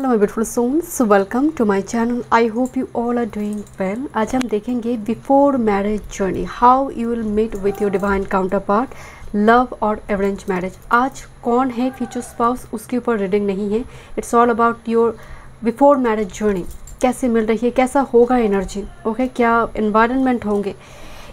Hello my beautiful souls, welcome to my channel. I hope you all are doing well. आज हम देखेंगे before marriage journey, how you will meet with your divine counterpart, love और arrange marriage. आज कौन है future spouse उसके ऊपर reading नहीं है, it's all about your before marriage journey. कैसे मिल रही है, कैसा होगा एनर्जी, ओके, क्या इन्वायरमेंट होंगे।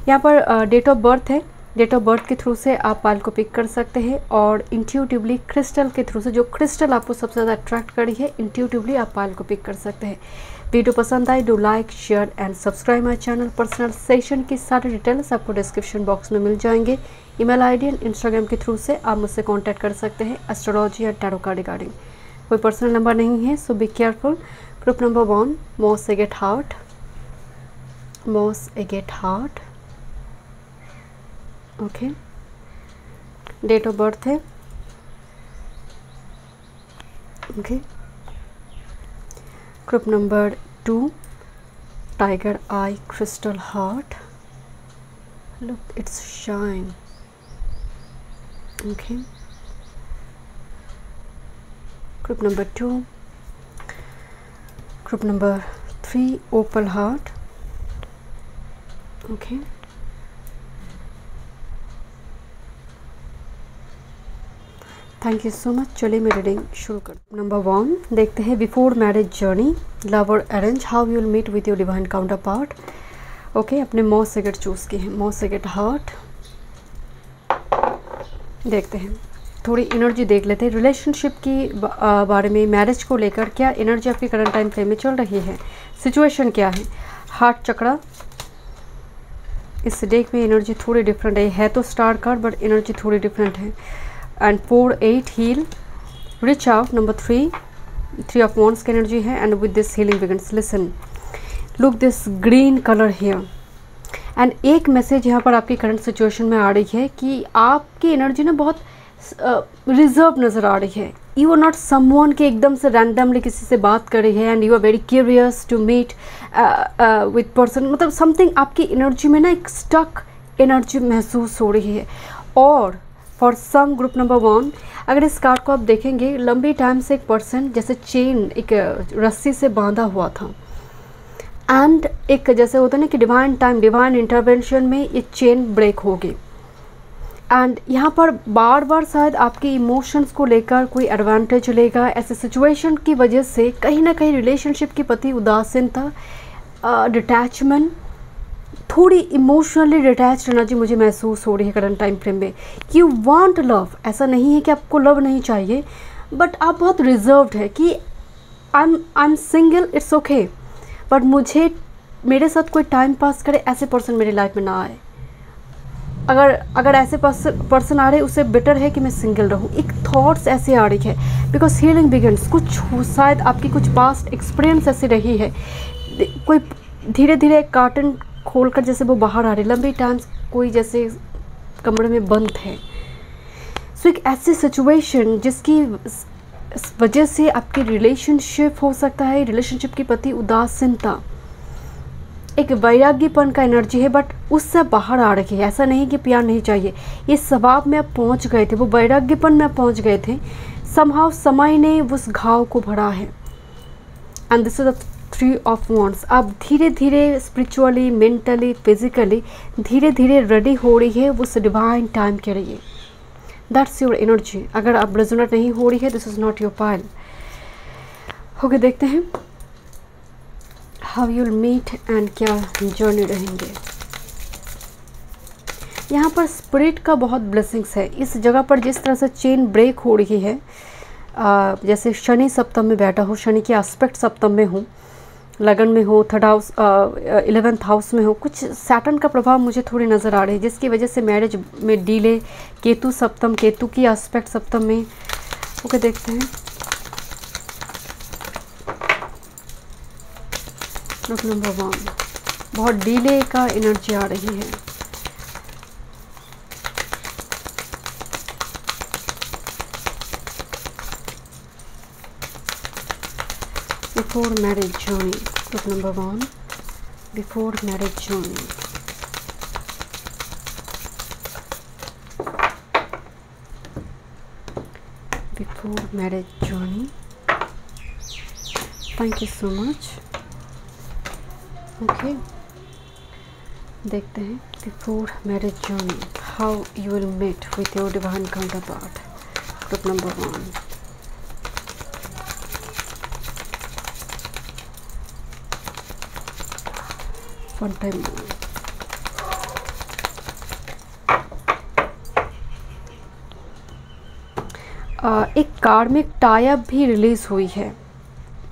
यहाँ पर डेट ऑफ बर्थ है, डेट ऑफ बर्थ के थ्रू से आप पाल को पिक कर सकते हैं और इंट्यूटिवली क्रिस्टल के थ्रू से, जो क्रिस्टल आपको सबसे ज़्यादा अट्रैक्ट करी है, इंट्यूटिवली आप पाल को पिक कर सकते हैं। वीडियो पसंद आए do like share and subscribe my channel. Personal session की सारी डिटेल्स आपको डिस्क्रिप्शन बॉक्स में मिल जाएंगे। ईमेल आईडी एंड इंस्टाग्राम के थ्रू से आप मुझसे कॉन्टैक्ट कर सकते हैं एस्ट्रोलॉजी या टैरो का रिगार्डिंग। कोई पर्सनल नंबर नहीं है, so be careful. Group number 1, moss agate heart, moss agate heart, okay. Date of birth है, okay. Group number 2, tiger eye crystal heart, look it's shine, okay. Group number 2, group number 3, opal heart, okay. Thank you so much. चलिए मैं reading शुरू कर। Number 1 देखते हैं before marriage journey, love और arrange, how you will meet with your divine counter part, okay. अपने moss सेकेट choose किए हैं, मॉस सेकेट हार्ट। देखते हैं, थोड़ी एनर्जी देख लेते हैं रिलेशनशिप की बारे में, मैरिज को लेकर क्या एनर्जी आपकी करंट टाइम फ्रेम में चल रही है, सिचुएशन क्या है। हार्ट चक्रा, इस डेक में एनर्जी थोड़ी डिफरेंट है तो स्टार कार्ड, बट एनर्जी थोड़ी डिफरेंट है। And 4, 8 heal, reach out. Number 3 of wands की एनर्जी है। And with this healing begins, listen, look this green colour here. And एक मैसेज यहाँ पर आपकी करंट सिचुएशन में आ रही है कि आपकी एनर्जी ना बहुत रिजर्व नज़र आ रही है। यू आर नॉट समवन के एकदम से रैंडमली किसी से बात कर रही है, and you are very curious to meet with person. मतलब समथिंग आपकी एनर्जी में ना एक स्टक एनर्जी महसूस हो रही है। और फॉर सम ग्रुप नंबर 1, अगर इस कार्ड को आप देखेंगे, लंबी टाइम से एक पर्सन जैसे चेन, एक रस्सी से बांधा हुआ था, एंड एक जैसे होता है ना कि डिवाइन टाइम, डिवाइन इंटरवेंशन में ये चेन ब्रेक होगी। एंड यहाँ पर बार बार शायद आपके इमोशंस को लेकर कोई एडवांटेज लेगा। ऐसे सिचुएशन की वजह से कहीं ना कहीं रिलेशनशिप के प्रति उदासीनता, डिटैचमेंट, थोड़ी इमोशनली डिटैच्ड एनर्जी मुझे महसूस हो रही है करंट टाइम फ्रेम में। यू वांट लव, ऐसा नहीं है कि आपको लव नहीं चाहिए, बट आप बहुत रिजर्व्ड है कि I am single, it's okay, but मुझे मेरे साथ कोई टाइम पास करे ऐसे पर्सन मेरी लाइफ में ना आए। अगर ऐसे पर्सन आ रहे, उससे बेटर है कि मैं सिंगल रहूं। एक थॉट्स ऐसे आ रही है, बिकॉज हीलिंग बिगिंस, कुछ शायद आपकी कुछ पास्ट एक्सपीरियंस ऐसी रही है। कोई धीरे धीरे कार्टन खोलकर जैसे वो बाहर आ रही, लंबी टाइम कोई जैसे कमरे में बंद है। सो एक ऐसी सिचुएशन जिसकी वजह से आपकी रिलेशनशिप हो सकता है, रिलेशनशिप के प्रति उदासीनता, एक वैराग्यपन का एनर्जी है, बट उससे बाहर आ रही है। ऐसा नहीं कि प्यार नहीं चाहिए, ये स्वभाव में आप पहुंच गए थे, वो वैराग्यपन में आप पहुंच गए थे। समहाउ समय ने उस घाव को भरा है। And this is the 3 of wands. आप धीरे धीरे स्पिरिचुअली, मेंटली, फिजिकली धीरे धीरे रेडी हो रही है उस डिवाइन टाइम के लिए। That's your energy. अगर आप रेजोनेट नहीं हो रही है, this is not your pile. Okay, देखते हैं how you will meet and क्या जर्नी रहेंगे। यहाँ पर स्पिरिट का बहुत ब्लेसिंग्स है इस जगह पर। जिस तरह से चेन ब्रेक हो रही है, जैसे शनि सप्तम में बैठा हो, शनि के एस्पेक्ट सप्तम में हो, लगन में हो, 3rd हाउस, 11th हाउस में हो, कुछ सैटर्न का प्रभाव मुझे थोड़ी नज़र आ रही है, जिसकी वजह से मैरिज में डिले। केतु सप्तम, केतु की एस्पेक्ट सप्तम में। ओके, देखते हैं ग्रुप नंबर 1, बहुत डिले का एनर्जी आ रही है। Before marriage journey, group number 1, before marriage journey. Before marriage journey. Thank you so much. Okay, देखते हैं before marriage journey how you will meet with your divine counterpart. Group number 1, one time more. एक karmic tie-up भी release हुई है,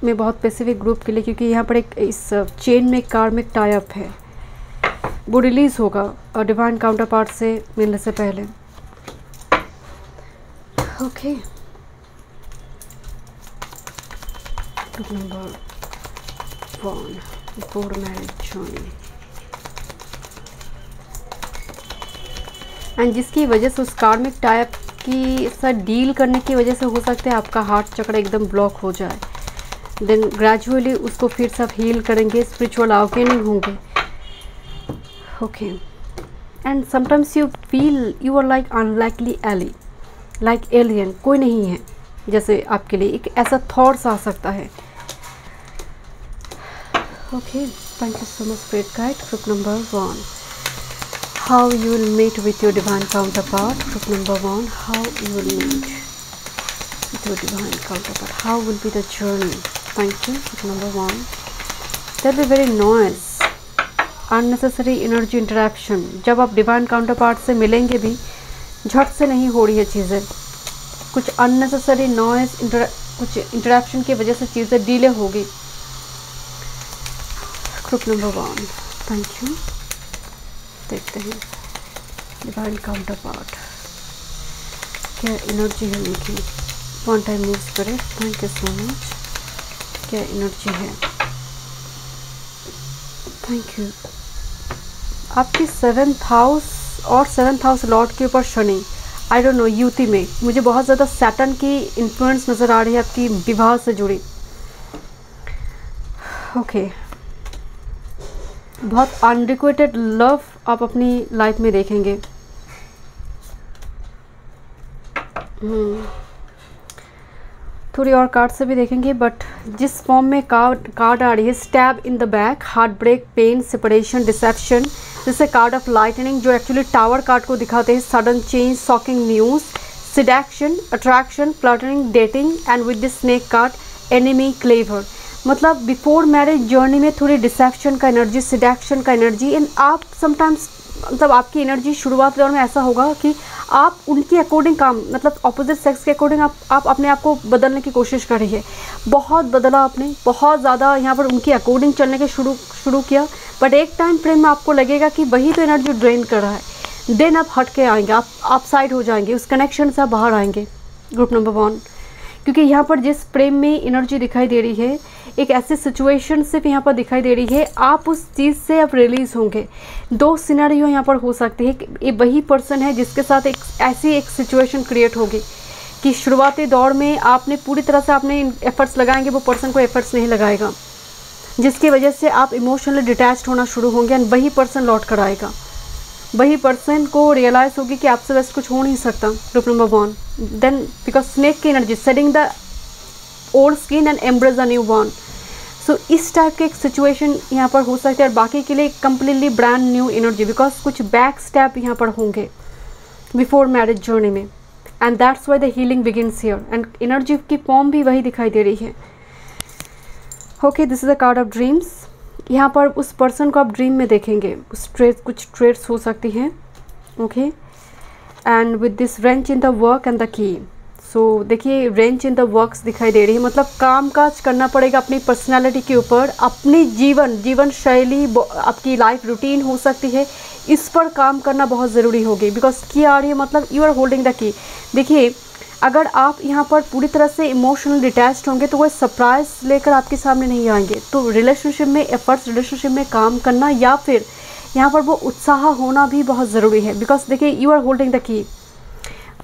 मैं बहुत specific group के लिए, क्योंकि यहाँ पर एक इस चेन में कार्मिक टाई-अप है, वो रिलीज़ होगा डिवाइन काउंटर पार्ट से मिलने से पहले। Okay, group number 1, before marriage journey. And जिसकी वजह से उस कार्मिक टाई-अप की साथ डील करने की वजह से हो सकता है आपका हार्ट चक्र एकदम ब्लॉक हो जाए, देन ग्रेजुअली उसको फिर से आप हील करेंगे, स्पिरिचुअल अवेकनिंग होंगे। Okay, and sometimes you feel you are like unlikely ally, like alien, कोई नहीं है जैसे आपके लिए, एक ऐसा थॉट्स आ सकता है। Okay, thank you so much spirit guide. Group number 1, how you will meet with your divine counterpart. Group number 1, how you will meet with your divine counterpart, how will be the journey. Thank you. Group number 1, there will be very noise, unnecessary energy interaction. जब आप divine counterpart से मिलेंगे भी झट से नहीं हो रही है चीज़ें, कुछ unnecessary noise कुछ interaction की वजह से चीज़ें डिले होगी। Group number 1, thank you. देखते हैं डिवाइन काउंटर पार्ट क्या एनर्जी है उनकी। One time move spirit, thank you so much. क्या एनर्जी है, थैंक यू। आपकी 7th हाउस और 7th हाउस लॉर्ड के ऊपर शनि, आई डोंट नो, युति में मुझे बहुत ज़्यादा सैटर्न की इन्फ्लुएंस नज़र आ रही है आपकी विवाह से जुड़ी। ओके, बहुत अनरिक्वेटेड लव आप अपनी लाइफ में देखेंगे। थोड़ी और कार्ड से भी देखेंगे, बट जिस फॉर्म में कार्ड आ रही है, stab in the back, heartbreak, pain, separation, deception, जैसे कार्ड ऑफ लाइटनिंग जो एक्चुअली टावर कार्ड को दिखाते हैं, sudden change, shocking news, seduction, attraction, flirting, dating, and with this snake card, enemy, clever. मतलब before marriage journey में थोड़ी deception का energy, seduction का एनर्जी, एंड आप समटाइम्स मतलब आपकी एनर्जी शुरुआत दौर में ऐसा होगा कि आप उनके अकॉर्डिंग काम, मतलब अपोजिट सेक्स के अकॉर्डिंग आप अपने आप को बदलने की कोशिश कर रही है। बहुत बदला आपने, बहुत ज़्यादा यहाँ पर उनके अकॉर्डिंग चलने के शुरू किया, बट एक टाइम फ्रेम में आपको लगेगा कि वही तो एनर्जी ड्रेन कर रहा है, देन आप हट के आएंगे, आप साइड हो जाएंगे, उस कनेक्शन से आप बाहर आएंगे। ग्रुप नंबर 1, क्योंकि यहाँ पर जिस प्रेम में एनर्जी दिखाई दे रही है, एक ऐसी सिचुएशन सिर्फ यहाँ पर दिखाई दे रही है, आप उस चीज़ से अब रिलीज़ होंगे। 2 सिनेरियो यहाँ पर हो सकते हैं। ये वही पर्सन है जिसके साथ एक ऐसी एक सिचुएशन क्रिएट होगी कि शुरुआती दौर में आपने पूरी तरह से आपने एफर्ट्स लगाएंगे, वो पर्सन को एफर्ट्स नहीं लगाएगा, जिसकी वजह से आप इमोशनली डिटैच्ड होना शुरू होंगे, एंड वही पर्सन लौट कर आएगा। वही पर्सन को रियलाइज़ होगी कि आपसे वैसे कुछ हो नहीं सकता। Group number 1, then because snake की energy, setting the old skin and embrace the new one. So इस टाइप के एक सिचुएशन यहाँ पर हो सकता है, और बाकी के लिए completely brand new energy, because कुछ बैक स्टेप यहाँ पर होंगे बिफोर मैरिज जर्नी में, and that's why the healing begins here, and energy की फॉर्म भी वही दिखाई दे रही है। Okay, this is the card of dreams. यहाँ पर उस पर्सन को आप ड्रीम में देखेंगे, कुछ ट्रेड्स हो सकती हैं। Okay, and with this wrench in the work and the key. So देखिए, रेंच इन द वर्क्स दिखाई दे रही है, मतलब काम काज करना पड़ेगा अपनी पर्सनालिटी के ऊपर, अपनी जीवन शैली, आपकी लाइफ रूटीन हो सकती है, इस पर काम करना बहुत ज़रूरी होगी। बिकॉज की आ रही है, मतलब you are holding the key. देखिए, अगर आप यहाँ पर पूरी तरह से इमोशनल डिटैच्ड होंगे तो वो सरप्राइज लेकर आपके सामने नहीं आएंगे। तो रिलेशनशिप में एफर्ट्स, रिलेशनशिप में काम करना, या फिर यहाँ पर वो उत्साह होना भी बहुत ज़रूरी है। बिकॉज देखिए, you are holding the key.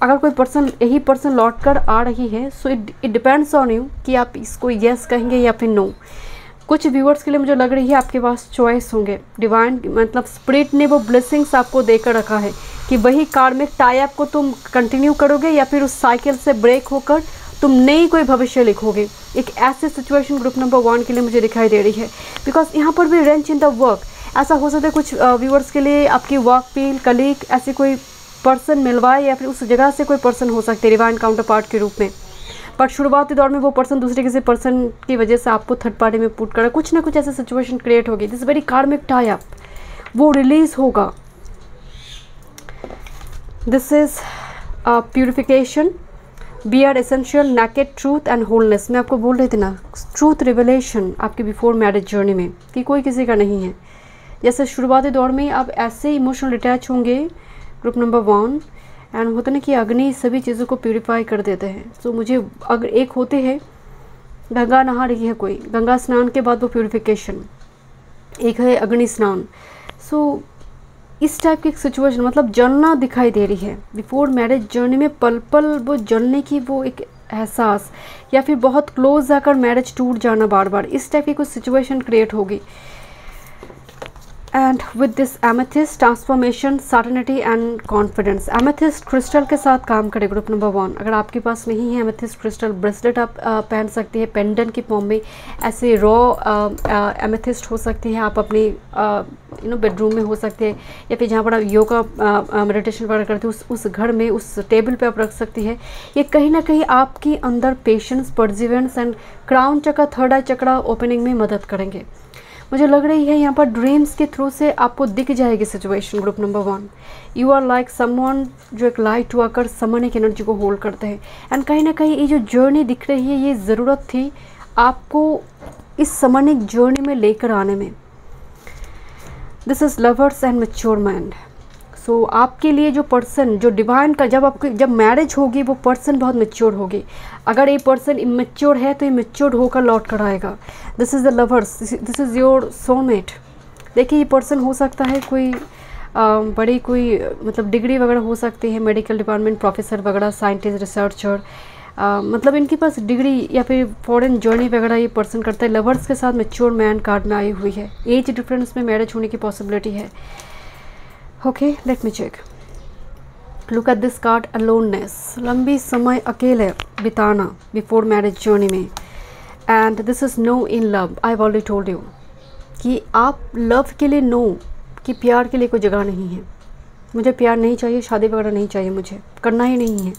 अगर कोई पर्सन, यही पर्सन लौट कर आ रही है, so it depends on you कि आप इसको येस कहेंगे या फिर नो। कुछ व्यूअर्स के लिए मुझे लग रही है आपके पास चॉइस होंगे। डिवाइन मतलब स्पिरिट ने वो ब्लेसिंग्स आपको देकर रखा है कि वही कार्मिक टाई अप को तुम कंटिन्यू करोगे, या फिर उस साइकिल से ब्रेक होकर तुम नई कोई भविष्य लिखोगे। एक ऐसे सिचुएशन ग्रुप नंबर 1 के लिए मुझे दिखाई दे रही है, बिकॉज यहाँ पर भी रेंच इन द वर्क। ऐसा हो सकता है कुछ व्यूअर्स के लिए आपकी वर्क पे कलीग ऐसे कोई पर्सन मिलवाए, या फिर उस जगह से कोई पर्सन हो सकते हैं डिवाइन काउंटर पार्ट के रूप में, बट शुरुआती दौर में वो पर्सन दूसरे किसी पर्सन की वजह से आपको थर्ड पार्टी में पुट करा, कुछ ना कुछ ऐसा सिचुएशन क्रिएट होगी। This very karmic tie up, वो रिलीज होगा। This is purification, bare essential, naked truth and wholeness. मैं आपको बोल रही थी ना, ट्रूथ रिवेलेशन आपके बिफोर मैरिज जर्नी में कि कोई किसी का नहीं है। जैसे शुरुआती दौर में आप ऐसे इमोशनल अटैच होंगे ग्रुप नंबर 1, एंड होता ना कि अग्नि सभी चीज़ों को प्यूरिफाई कर देते हैं। सो मुझे अगर एक होते हैं, गंगा नहा रही है कोई, गंगा स्नान के बाद वो प्यूरिफिकेशन, एक है अग्नि स्नान। सो इस टाइप की सिचुएशन, मतलब जलना दिखाई दे रही है बिफोर मैरिज जर्नी में, पल पल वो जलने की वो एक एहसास, या फिर बहुत क्लोज जाकर मैरिज टूट जाना बार बार, इस टाइप की कुछ सिचुएशन क्रिएट होगी। And with this amethyst, transformation, certainty and confidence. Amethyst crystal के साथ काम करे ग्रुप नंबर 1। अगर आपके पास नहीं है एमेथिस्ट क्रिस्टल, ब्रेसलेट आप पहन सकती है पेंडेंट की फॉर्म में, ऐसे रॉ एमेथिस्ट हो सकती है, आप अपनी बेडरूम में हो सकते हैं, या फिर जहाँ पर आप योगा मेडिटेशन वगैरह करते हो उस घर में, उस टेबल पे आप रख सकती है। ये कहीं ना कहीं आपकी अंदर पेशेंस, परसिवेरेंस एंड क्राउन चक्र, थर्ड आई चक्रा ओपनिंग में मदद करेंगे। मुझे लग रही है यहाँ पर ड्रीम्स के थ्रू से आपको दिख जाएगी situation group number 1। You are like someone जो एक लाइट टू आकर समनिक एनर्जी को होल्ड करते हैं, एंड कहीं ना कहीं ये जो जर्नी दिख रही है, ये ज़रूरत थी आपको इस समनिक जर्नी में लेकर आने में। This is lovers and mature mind. So आपके लिए जो पर्सन, जो डिवाइन का, जब मैरिज होगी वो पर्सन बहुत मैच्योर होगी। अगर ये पर्सन इमेच्योर है तो ये मैच्योर होकर लौट कर आएगा। This is the lovers, this is your soulmate. देखिए ये पर्सन हो सकता है कोई बड़ी कोई मतलब डिग्री वगैरह हो सकती है, मेडिकल डिपार्टमेंट प्रोफेसर वगैरह, साइंटिस्ट, रिसर्चर, मतलब इनके पास डिग्री या फिर फॉरेन जर्नी वगैरह ये पर्सन करता है। लवर्स के साथ मैच्योर मैन कार्ड में आई हुई है। एज डिफरेंस में मैरिज होने की पॉसिबिलिटी है। Okay, let me check. Look at this card, aloneness, लंबी समय अकेले बिताना बिफोर मैरिज जर्नी में। And this is no in love. I have already told you कि आप लव के लिए नो, कि प्यार के लिए कोई जगह नहीं है। मुझे प्यार नहीं चाहिए, शादी वगैरह नहीं चाहिए, मुझे करना ही नहीं है।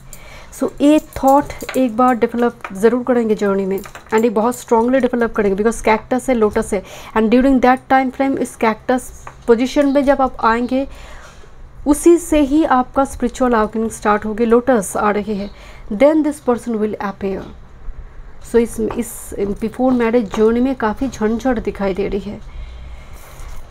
सो ये थॉट एक बार डेवलप ज़रूर करेंगे जर्नी में, एंड ये बहुत स्ट्रांगली डेवलप करेंगे, बिकॉज कैक्टस है, लोटस है, and during that time frame इस कैक्टस पोजीशन में जब आप आएंगे उसी से ही आपका स्पिरिचुअल अवेकनिंग स्टार्ट होगी। लोटस आ रही है, then this person will appear. So इस बिफोर मैरिज जर्नी में काफ़ी झंझट दिखाई दे रही है।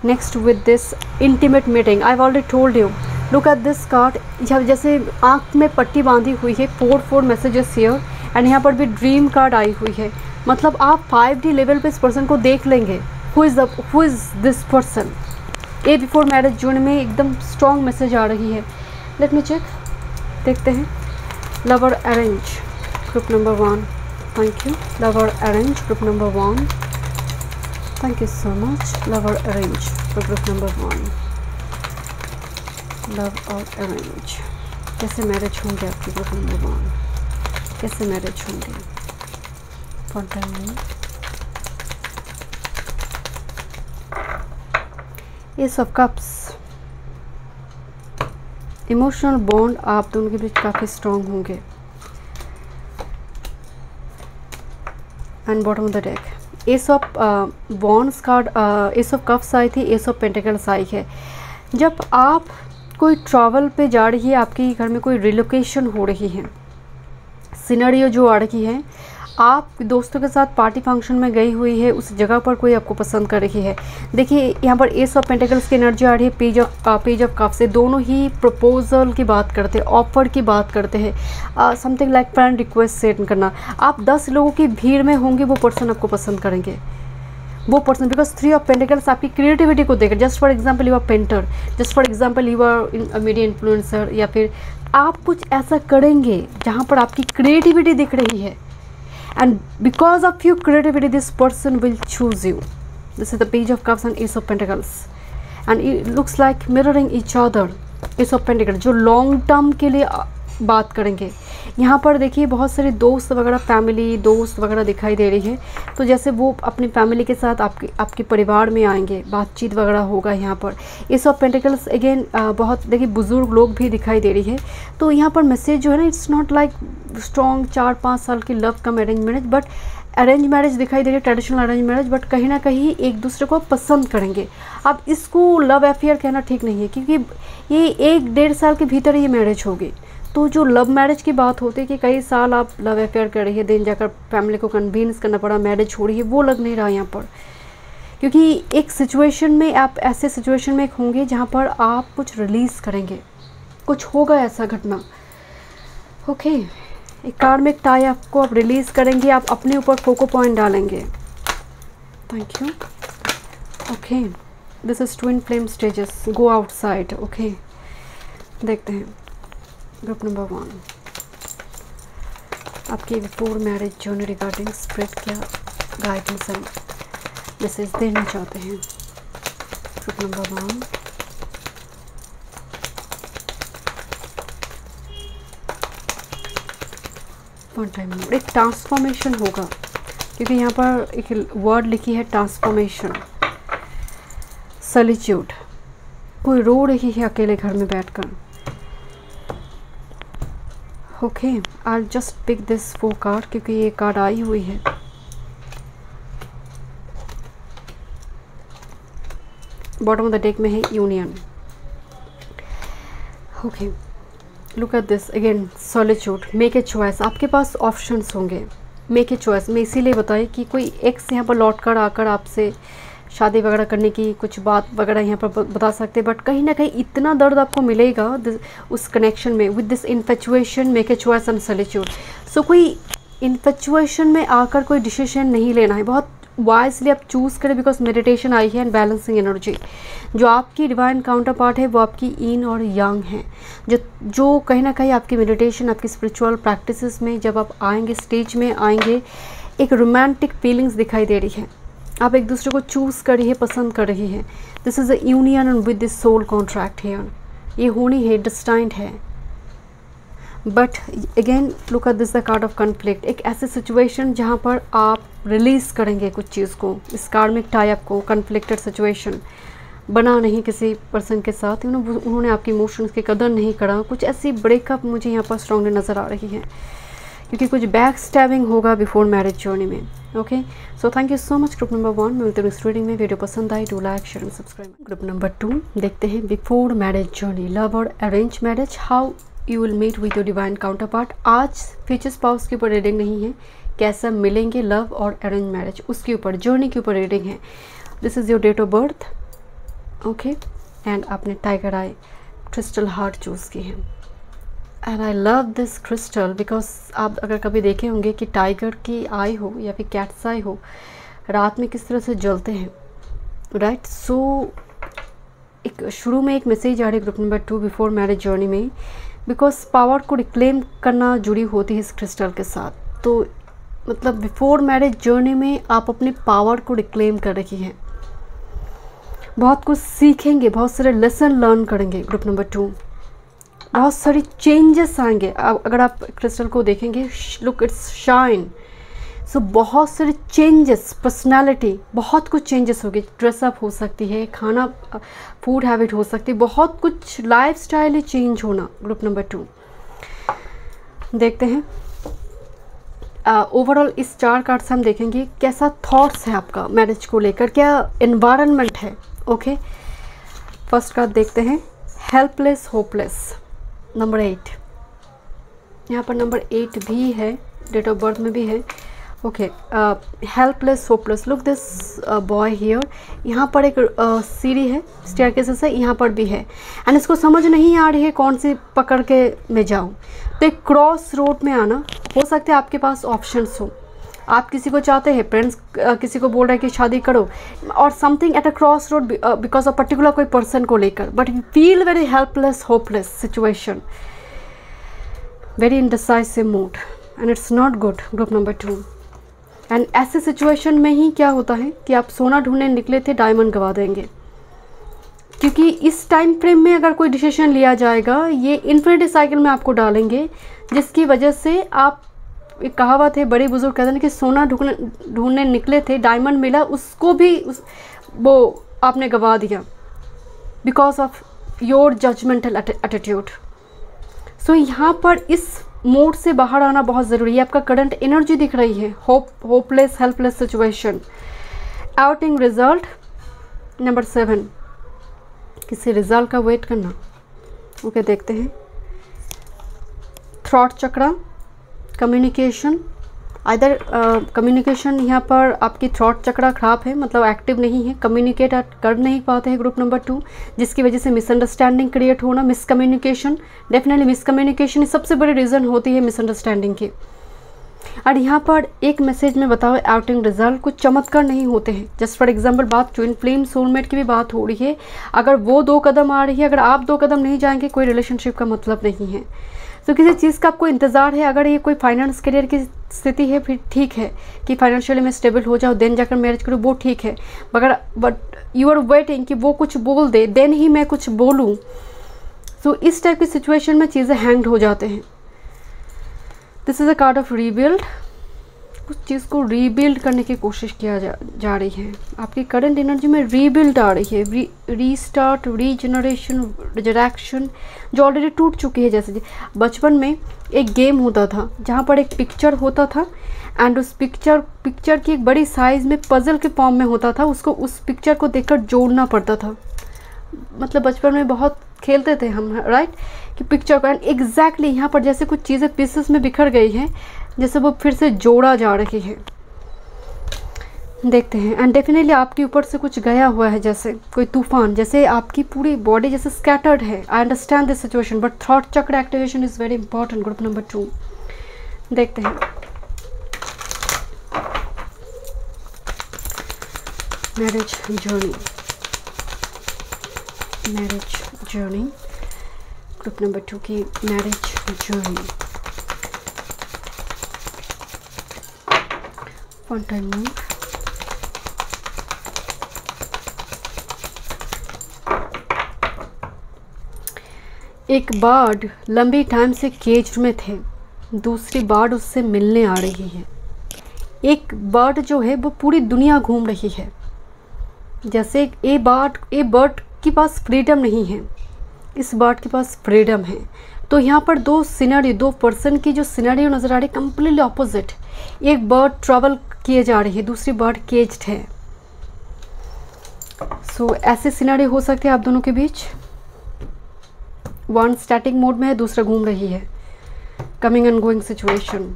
Next with this intimate meeting, I have already told you. Look at this card, जैसे आँख में पट्टी बांधी हुई है, 4 मैसेजेस हियर, एंड यहाँ पर भी ड्रीम कार्ड आई हुई है। मतलब आप 5D लेवल पे इस पर्सन को देख लेंगे। Who is this person. ये बिफोर मैरिज जर्नी में एकदम स्ट्रॉन्ग मैसेज आ रही है। लेट मी चेक, देखते हैं। Lover arrange group number 1, thank you. Lover arrange group number 1, thank you so much. Lover arrange for group number 1। Love और arrange, कैसे marriage होंगे आपके ग्रुप नंबर 1, कैसे मैरिज होंगे? For time ace of cups, emotional bond आप दोनों के बीच काफ़ी स्ट्रॉन्ग होंगे। And bottom of the deck ace of bonds card, ace of cups आई थी, एस ऑफ पेंटिकल्स आई है। जब आप कोई ट्रैवल पे जा रही है, आपके घर में कोई रिलोकेशन हो रही है, सिनेरियो जो आ रही है, आप दोस्तों के साथ पार्टी फंक्शन में गई हुई है, उस जगह पर कोई आपको पसंद कर रही है। देखिए यहाँ पर एस ऑफ पेंटिकल्स की एनर्जी आ रही है, पेज ऑफ कप से। दोनों ही प्रपोजल की बात करते हैं, ऑफर की बात करते हैं, something like friend request send करना। आप 10 लोगों की भीड़ में होंगे, वो पर्सन आपको पसंद करेंगे, वो पर्सन, बिकॉज 3 ऑफ पेंटिकल्स आपकी क्रिएटिविटी को देकर। Just for example you are painter, just for example you are media influencer, या फिर आप कुछ ऐसा करेंगे जहाँ पर आपकी क्रिएटिविटी दिख रही है, and because of your creativity this person will choose you. This is the page of cups and ace of pentacles, and it looks like mirroring each other. ace of pentacles जो long term के लिए बात करेंगे, यहाँ पर देखिए बहुत सारे दोस्त वगैरह, फैमिली दोस्त वगैरह दिखाई दे रही है। तो जैसे वो अपनी फैमिली के साथ आपके परिवार में आएंगे, बातचीत वगैरह होगा यहाँ पर। एस ऑफ पेंटिकल्स अगेन बहुत देखिए बुज़ुर्ग लोग भी दिखाई दे रही है। तो यहाँ पर मैसेज जो है ना, इट्स नॉट लाइक स्ट्रॉन्ग 4-5 साल की love cum arrange marriage, but arrange marriage दिखाई दे रही है, ट्रेडिशनल अरेंज मैरिज, बट कहीं ना कहीं एक दूसरे को पसंद करेंगे। अब इसको लव अफेयर कहना ठीक नहीं है, क्योंकि ये 1-1.5 साल के भीतर ये मैरिज होगी। तो जो लव मैरिज की बात होती है कि कई साल आप लव अफेयर कर रही है, दिन जाकर फैमिली को कन्विंस करना पड़ा, मैरिज हो रही है, वो लग नहीं रहा यहाँ पर। क्योंकि एक सिचुएशन में आप ऐसे सिचुएशन में होंगे जहाँ पर आप कुछ रिलीज़ करेंगे, कुछ होगा ऐसा घटना। ओके, एक कार्ड में एक टाई आपको आप रिलीज़ करेंगे, आप अपने ऊपर फोको पॉइंट डालेंगे। Thank you. Okay, this is twin flame stages, go outside. Okay, देखते हैं ग्रुप नंबर 1 आपकी before marriage journey regarding spirit क्या गाइडेंस एंड मैसेज देना चाहते हैं। Group number 1 one time mode, एक ट्रांसफॉर्मेशन होगा, क्योंकि यहाँ पर एक वर्ड लिखी है ट्रांसफॉर्मेशन। सॉलिट्यूड, कोई रो रही है अकेले घर में बैठकर। Okay, I just pick this 4 card, क्योंकि ये कार्ड आई हुई है। बॉटम ऑफ द डेक में है union. Okay, look at this again, solitude, make a choice. आपके पास ऑप्शंस होंगे, मेक ए चॉइस। मैं इसीलिए बताई कि कोई एक्स यहाँ पर लौट कर आकर आपसे शादी वगैरह करने की कुछ बात वगैरह यहाँ पर बता सकते हैं, बट कहीं ना कहीं इतना दर्द आपको मिलेगा उस कनेक्शन में। With this infatuation, make a choice and solitude. So कोई इन्फेचुएशन में आकर कोई डिसीजन नहीं लेना है, बहुत वाइजली आप चूज़ करें, बिकॉज मेडिटेशन आई है एंड बैलेंसिंग एनर्जी। जो आपकी डिवाइन काउंटर पार्ट है वो आपकी ईन और यांग है, जो कहीं ना कहीं आपकी मेडिटेशन, आपकी स्पिरिचुअल प्रैक्टिसेस में जब आप आएंगे, स्टेज में आएंगे, एक रोमांटिक फीलिंग्स दिखाई दे रही है। आप एक दूसरे को चूज़ कर रही है, पसंद कर रही है। This is a union with this soul contract here, ये होनी है, डिस्टाइंड है। But again look at this the card of conflict, एक ऐसे सिचुएशन जहाँ पर आप रिलीज़ करेंगे कुछ चीज़ को। इस कार्ड में टाई आपको कॉन्फ्लिक्टेड सिचुएशन बना नहीं किसी पर्सन के साथ, उन्होंने आपकी इमोशंस की कदर नहीं करा, कुछ ऐसी ब्रेकअप मुझे यहाँ पर स्ट्रांगली नज़र आ रही है, क्योंकि कुछ बैक स्टैबिंग होगा बिफोर मैरिज जर्नी में। Okay, so thank you so much group number 1। मिलते हैं नेक्स्ट रीडिंग में। वीडियो पसंद आई do like share and subscribe. Group number 2 देखते हैं बिफोर मैरिज जर्नी, लव और arrange marriage, how you will meet with your divine counterpart. आज future spouse के ऊपर रीडिंग नहीं है, कैसा मिलेंगे लव और अरेंज मैरिज उसके ऊपर, जर्नी के ऊपर रीडिंग है। This is your date of birth. Okay, and आपने tiger eye crystal heart choose की है। And I love this crystal because आप अगर कभी देखे होंगे कि टाइगर की आई हो या फिर कैट्स आई हो, रात में किस तरह से जलते हैं, राइट। सो एक शुरू में एक मैसेज आ रही है group number 2 before marriage journey में, बिकॉज पावर को रिक्लेम करना जुड़ी होती है इस क्रिस्टल के साथ। तो मतलब बिफोर मैरिज जर्नी में आप अपने पावर को रिक्लेम कर रही हैं, बहुत कुछ सीखेंगे, बहुत सारे लेसन लर्न करेंगे। ग्रुप नंबर 2 बहुत सारी चेंजेस आएंगे। अगर आप क्रिस्टल को देखेंगे, लुक इट्स शाइन, सो बहुत सारे चेंजेस, पर्सनालिटी, बहुत कुछ चेंजेस होगी। ड्रेसअप हो सकती है, खाना, फूड हैबिट हो सकती है, बहुत कुछ लाइफस्टाइल ही चेंज होना। ग्रुप नंबर 2 देखते हैं ओवरऑल इस 4 कार्ड से हम देखेंगे कैसा थॉट्स है आपका मैरिज को लेकर, क्या एनवायरनमेंट है। ओके, फर्स्ट कार्ड देखते हैं, हेल्पलेस होपलेस, नंबर 8। यहाँ पर नंबर 8 भी है, डेट ऑफ बर्थ में भी है। Okay, helpless hopeless, look this boy here. यहाँ पर एक सीढ़ी है, स्टेयरकेसेस है, यहाँ पर भी है, एंड इसको समझ नहीं आ रही है कौन सी पकड़ के मैं जाऊँ। तो एक क्रॉस रोड में आना, हो सकता है आपके पास ऑप्शंस हो, आप किसी को चाहते हैं, फ्रेंड्स किसी को बोल रहे हैं कि शादी करो, और something at a cross road because of particular कोई पर्सन को लेकर, but you feel very helpless hopeless situation, very indecisive mood, and it's not good. Group number 2 and ऐसे सिचुएशन में ही क्या होता है कि आप सोना ढूंढने निकले थे, डायमंड गवा देंगे। क्योंकि इस टाइम फ्रेम में अगर कोई डिसीजन लिया जाएगा, ये इन्फिनिटी साइकिल में आपको डालेंगे, जिसकी वजह से आप, एक कहावत है, बड़े बुजुर्ग कहते हैं कि सोना ढूंढने निकले थे, डायमंड मिला, उसको भी वो आपने गवा दिया because of your judgmental attitude. So यहाँ पर इस मोड से बाहर आना बहुत ज़रूरी है। आपका करंट एनर्जी दिख रही है hopeless helpless situation. Outing result number 7, किसी रिजल्ट का वेट करना। ओके, देखते हैं। थ्रॉट चक्रा, कम्युनिकेशन, इधर कम्युनिकेशन यहाँ पर आपकी थ्रॉट चक्रा खराब है, मतलब एक्टिव नहीं है, कम्युनिकेट कर नहीं पाते हैं ग्रुप नंबर 2, जिसकी वजह से मिसअंडरस्टैंडिंग क्रिएट होना, मिसकम्युनिकेशन। डेफिनेटली मिसकम्युनिकेशन सबसे बड़ी रीज़न होती है मिसअंडरस्टैंडिंग की। और यहाँ पर एक मैसेज में बताओ, आउटिंग रिजल्ट कुछ चमत्कार नहीं होते हैं। जस्ट फॉर एग्जांपल बात ट्विन फ्लेम सोलमेट की भी बात हो रही है, अगर वो 2 कदम आ रही है, अगर आप 2 कदम नहीं जाएंगे, कोई रिलेशनशिप का मतलब नहीं है। तो किसी चीज़ का आपको इंतज़ार है, अगर ये कोई फाइनेंस करियर की स्थिति है फिर ठीक है कि फाइनेंशियली में स्टेबल हो जाओ, देन जाकर मैरिज करो, वो ठीक है। मगर बट यू आर वेटिंग कि वो कुछ बोल दे देन ही मैं कुछ बोलूँ, तो इस टाइप की सिचुएशन में चीज़ें हैंग्ड हो जाते हैं। This is a card of rebuild. कुछ चीज़ को रीबिल्ड करने की कोशिश किया जा रही है। आपकी करंट एनर्जी में रीबिल्ड आ रही है, रीस्टार्ट, रीजनरेशन, रिजरेक्शन, जो ऑलरेडी टूट चुकी है। जैसे बचपन में एक गेम होता था जहाँ पर एक पिक्चर होता था एंड उस पिक्चर की एक बड़ी साइज़ में पजल के फॉर्म में होता था, उसको उस पिक्चर को देखकर जोड़ना पड़ता था। मतलब बचपन में बहुत खेलते थे हम, राइट, कि पिक्चर का एग्जैक्टली यहाँ पर जैसे कुछ चीज़ें पीसेस में बिखर गई हैं, जैसे वो फिर से जोड़ा जा रही है। देखते हैं। एंड डेफिनेटली आपके ऊपर से कुछ गया हुआ है, जैसे कोई तूफान, जैसे आपकी पूरी बॉडी जैसे स्कैटर्ड है। I understand this situation but thought chakra activation is very important. Group number 2 देखते हैं। Marriage journey, marriage journey, group number 2 की marriage journey. One time move, एक बर्ड लंबी टाइम से केज में थे, दूसरी बर्ड उससे मिलने आ रही है। एक बर्ड जो है वो पूरी दुनिया घूम रही है। जैसे ए बर्ड के पास फ्रीडम नहीं है, इस बर्ड के पास फ्रीडम है। तो यहाँ पर 2 सिनेरियो, 2 पर्सन की जो सिनेरियो नज़र आ रही है कम्प्लीटली ऑपोजिट। एक बर्ड ट्रैवल किए जा रही है, दूसरी बर्ड केज्ड है। सो ऐसे सिनेरियो हो सकते हैं आप दोनों के बीच। वन स्टैटिक मोड में है, दूसरा घूम रही है। Coming and going situation.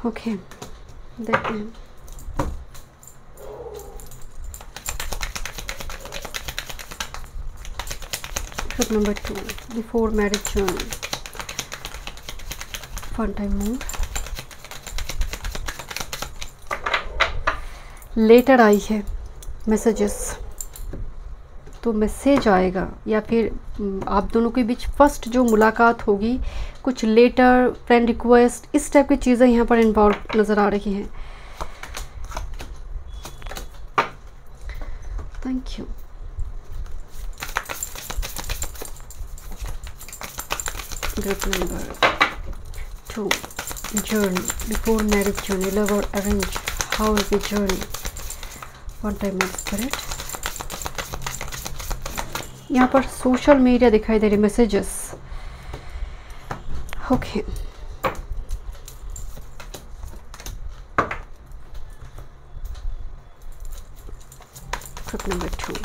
Okay, देखते हैं। Step number 2, before marriage journey. Fun time mood. Letter आई है, मैसेजेस, तो मैसेज आएगा या फिर आप दोनों के बीच फर्स्ट जो मुलाकात होगी, कुछ लेटर, फ्रेंड रिक्वेस्ट, इस टाइप की चीज़ें यहाँ पर इन्वॉल्व नज़र आ रही हैं। Thank you. Group number 2, journey, before marriage journey, love or arrange, how is the journey? One time more spirit. यहाँ पर सोशल मीडिया दिखाई दे रही, messages. Okay, group number 2,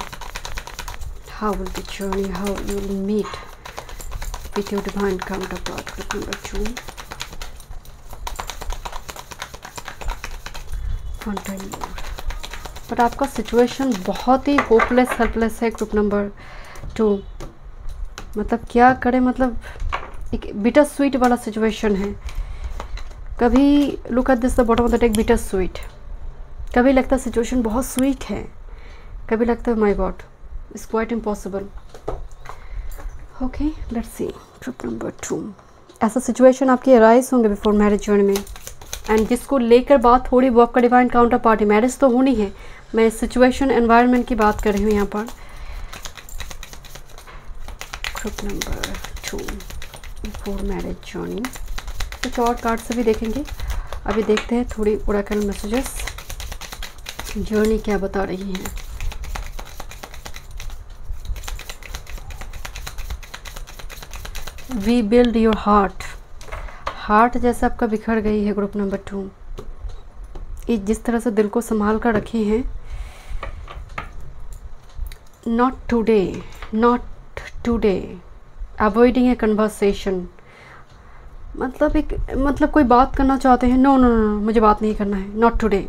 how will the journey, how you will meet with your divine counterpart. Group number 2, one time more. But आपका situation बहुत ही hopeless helpless है। Group number 2 मतलब क्या करें, मतलब एक बिटर स्वीट वाला सिचुएशन है। कभी look at this the bottom of the deck, bitter sweet. कभी लगता है सिचुएशन बहुत स्वीट है, कभी लगता है my God it's quite impossible. Okay, let's see group number 2। ऐसा सिचुएशन आपके अराइज होंगे बिफोर मैरिज जर्नी में, एंड जिसको लेकर बात थोड़ी वो आपका डिवाइन काउंटर पार्टी। मैरिज तो होनी है मैं सिचुएशन एनवायरनमेंट की बात कर रही हूँ यहाँ पर। Group number 2 before marriage journey. कुछ और कार्ड से भी देखेंगे। अभी देखते हैं थोड़ी ओरेकल मैसेजेस, जर्नी क्या बता रही है। We build your heart. Heart जैसे आपका बिखर गई है ग्रुप नंबर 2। ये जिस तरह से दिल को संभाल कर रखी हैं, not today, avoiding A conversation. मतलब कोई बात करना चाहते हैं, नो मुझे बात नहीं करना है, not today.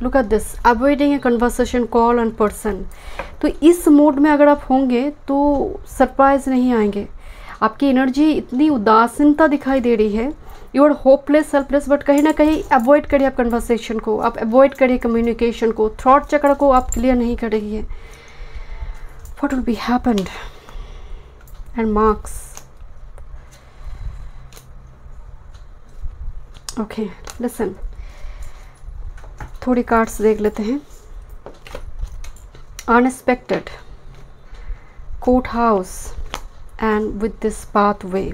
Look at this, avoiding A conversation, call and person. तो इस मोड में अगर आप होंगे तो सरप्राइज नहीं आएंगे। आपकी एनर्जी इतनी उदासीनता दिखाई दे रही है, you are hopeless, helpless, but कहीं ना कहीं अवॉइड करिए आप कन्वर्सेशन को, आप अवॉइड करिए कम्युनिकेशन को, थॉट चक्र को आप क्लियर नहीं कर रही है। What will be happened and marks. Okay listen, थोड़ी कार्ड्स देख लेते हैं। Unexpected, court house and with this pathway.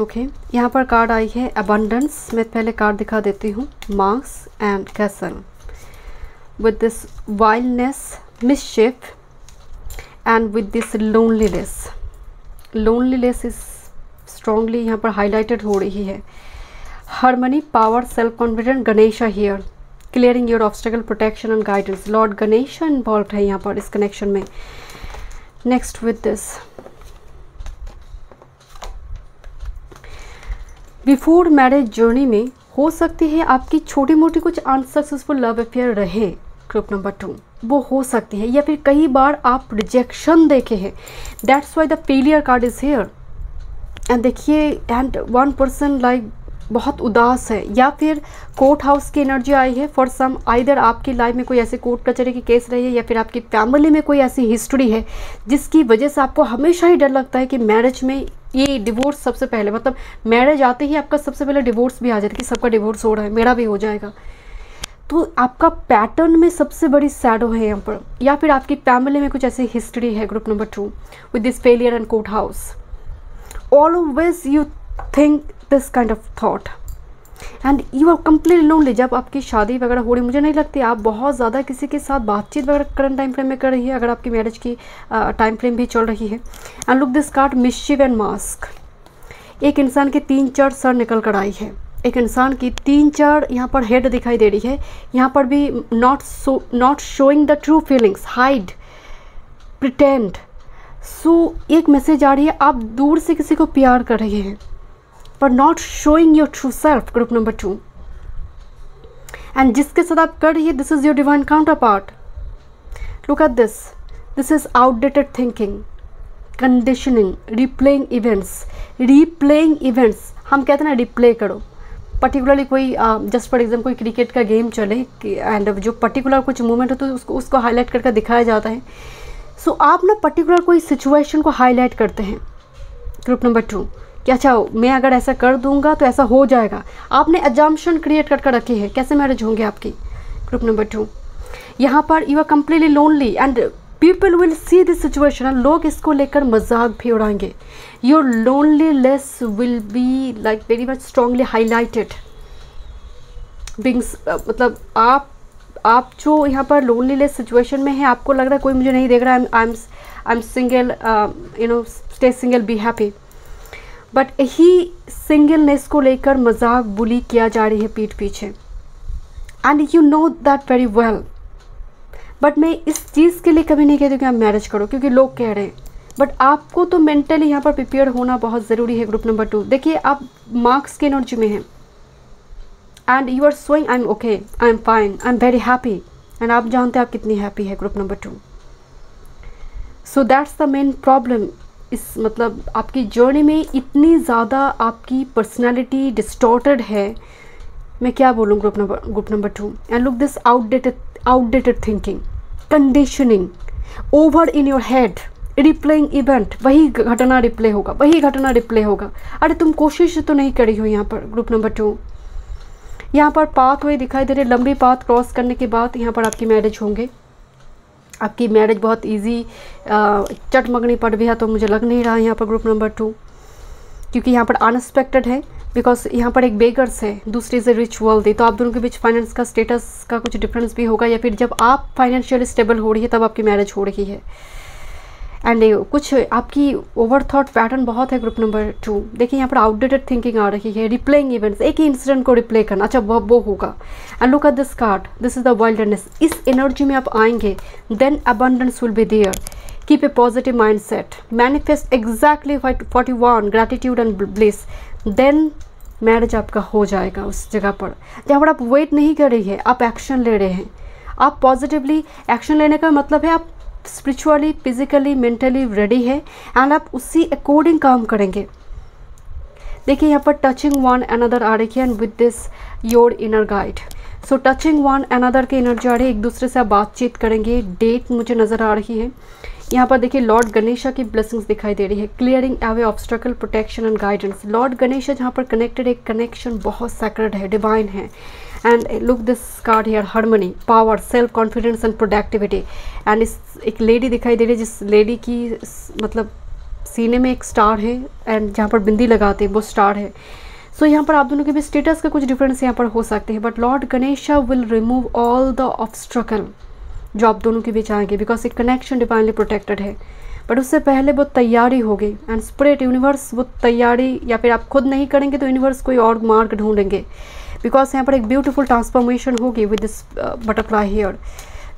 Okay, यहाँ पर कार्ड आई है अबंडेंस। मैं पहले कार्ड दिखा देती हूँ। Marks and castle with this wildness, mischief and with this loneliness. Loneliness is strongly यहाँ पर हाईलाइटेड हो रही है। Harmony, power, self confident, Ganesha here, clearing your obstacle, protection and guidance. Lord Ganesha involve है यहाँ पर इस कनेक्शन में। Next with this before marriage journey में हो सकती है आपकी छोटी मोटी कुछ अनसक्सेसफुल लव अफेयर रहे ग्रुप नंबर 2, वो हो सकती है, या फिर कई बार आप रिजेक्शन देखे हैं। That's why the failure card is here. And देखिए, एंड वन पर्सन लाइक बहुत उदास है, या फिर कोर्ट हाउस की एनर्जी आई है फॉर सम। आइदर आपकी लाइफ में कोई ऐसे कोर्ट कचहरी की केस रही है, या फिर आपकी फैमिली में कोई ऐसी हिस्ट्री है जिसकी वजह से आपको हमेशा ही डर लगता है कि मैरिज में ये डिवोर्स सबसे पहले, मतलब मैरिज आते ही आपका सबसे पहले डिवोर्स भी आ जाता है कि सबका डिवोर्स हो रहा है, मेरा भी हो जाएगा। तो आपका पैटर्न में सबसे बड़ी सैडो है यहाँ पर, या फिर आपकी फैमिली में कुछ ऐसी हिस्ट्री है group number 2 with this failure and courthouse. Always you think this kind of thought and you are completely lonely. जब आपकी शादी वगैरह हो रही, मुझे नहीं लगती आप बहुत ज़्यादा किसी के साथ बातचीत वगैरह करंट टाइम फ्रेम में कर रही है, अगर आपकी मैरिज की टाइम फ्रेम भी चल रही है। And look this card, mischief and mask. एक इंसान के 3-4 सर निकल कर आई है, एक इंसान की 3-4 यहाँ पर हेड दिखाई दे रही है। यहाँ पर भी not showing the true feelings, hide, pretend. So एक मैसेज आ रही है, आप दूर से किसी को प्यार कर रहे हैं पर not showing your true self group number 2। And जिसके साथ आप कर रही है, this is your divine counterpart. Look at this, this is outdated thinking, conditioning, replaying events. हम कहते हैं ना रिप्ले करो, पर्टिकुलरली कोई जस्ट फॉर एग्जाम्पल कोई क्रिकेट का गेम चले एंड जो पर्टिकुलर कुछ मूवमेंट हो तो उसको हाईलाइट करके दिखाया जाता है। सो आप ना पर्टिकुलर कोई सिचुएशन को हाईलाइट करते हैं ग्रुप नंबर 2 कि अच्छा मैं अगर ऐसा कर दूंगा तो ऐसा हो जाएगा। आपने अजम्पशन क्रिएट कर रखी है कैसे मैरिज होंगे आपकी ग्रुप नंबर 2। यहाँ पर you are completely lonely and people will see this situation, लोग इसको लेकर मजाक भी उड़ाएंगे। Your loneliness will be like very much strongly highlighted beings. मतलब आप जो यहाँ पर लोनलीनेस सिचुएशन में है, आपको लग रहा है कोई मुझे नहीं देख रहा है, I am single, you know stay single, be happy. But यही सिंगलनेस को लेकर मजाक बुली किया जा रही है पीठ पीछे and you know that very well. But मैं इस चीज़ के लिए कभी नहीं कहती कि आप मैरिज करो क्योंकि लोग कह रहे हैं, बट आपको तो मेंटली यहाँ पर प्रिपेयर होना बहुत ज़रूरी है ग्रुप नंबर 2। देखिए आप मार्क्स की एनर्जी में हैं and you are showing I am okay, I am fine, I am very happy and आप जानते हैं आप कितनी हैप्पी है group number 2। So that's the main problem. इस मतलब आपकी जर्नी में इतनी ज़्यादा आपकी पर्सनैलिटी डिस्टॉर्टेड है, मैं क्या बोलूँ group number 2। And look this outdated thinking, conditioning, over in your head, replaying event. वही घटना रिप्ले होगा, वही घटना रिप्ले होगा। अरे तुम कोशिश तो नहीं करी हो यहाँ पर ग्रुप नंबर 2। यहाँ पर पाथ वे दिखाई दे रहे, लंबी पाथ क्रॉस करने के बाद यहाँ पर आपकी मैरिज होंगे। आपकी मैरिज बहुत इजी चटमगनी पड़ गया तो मुझे लग नहीं रहा यहाँ पर ग्रुप नंबर 2, क्योंकि यहाँ पर अनएक्सपेक्टेड है, बिकॉज यहाँ पर एक बेगर्स है, दूसरी से रिच वर्ल्दी, तो आप दोनों के बीच फाइनेंस का स्टेटस का कुछ डिफरेंस भी होगा, या फिर जब आप फाइनेंशियली स्टेबल हो रही है तब आपकी मैरिज हो रही है। एंड कुछ आपकी ओवर थॉट पैटर्न बहुत है ग्रुप नंबर 2। देखिए यहाँ पर आउटडेटेड थिंकिंग आ रही है, रिप्लेइंग इवेंट्स, एक ही इंसिडेंट को रिप्ले करना, अच्छा वो होगा। And look at this card, this is the wildness. इस एनर्जी में आप आएंगे, then abundance will be there. Keep a positive mindset, manifest exactly what you want, gratitude and bliss, then marriage आपका हो जाएगा उस जगह पर जहाँ पर आप वेट नहीं कर रही है, आप एक्शन ले रहे हैं। आप पॉजिटिवली एक्शन लेने का मतलब है आप स्पिरिचुअली, फिजिकली, मेंटली रेडी है एंड आप उसी अकॉर्डिंग काम करेंगे। देखिए यहाँ पर टचिंग वन अनदर आ रही है and with this your inner guide. So touching one another की एनर्जी आ रही है, एक दूसरे से आप बातचीत करेंगे, डेट मुझे नज़र आ रही है। यहाँ पर देखिए लॉर्ड गणेशा की ब्लेसिंग्स दिखाई दे रही है, clearing away obstacle, protection and guidance. Lord Ganesha जहाँ पर कनेक्टेड, एक कनेक्शन बहुत सैक्रेड है, डिवाइन है। And look this card here, harmony, power, self confidence and productivity. And इस एक लेडी दिखाई दे रही है, जिस लेडी की मतलब सीने में एक स्टार है एंड जहाँ पर बिंदी लगाते हैं वो स्टार है। सो यहाँ पर आप दोनों के भी स्टेटस का कुछ डिफरेंस यहाँ पर हो सकते हैं, but Lord Ganesha will remove all the obstruction जो आप दोनों के बीच आएंगे, बिकॉज एक कनेक्शन डिवाइनली प्रोटेक्टेड है। बट उससे पहले वो तैयारी होगी एंड स्पिरिट यूनिवर्स वो तैयारी, या फिर आप खुद नहीं करेंगे तो यूनिवर्स कोई और मार्ग ढूंढेंगे, बिकॉज यहाँ पर एक ब्यूटीफुल ट्रांसफॉर्मेशन होगी with this butterfly here.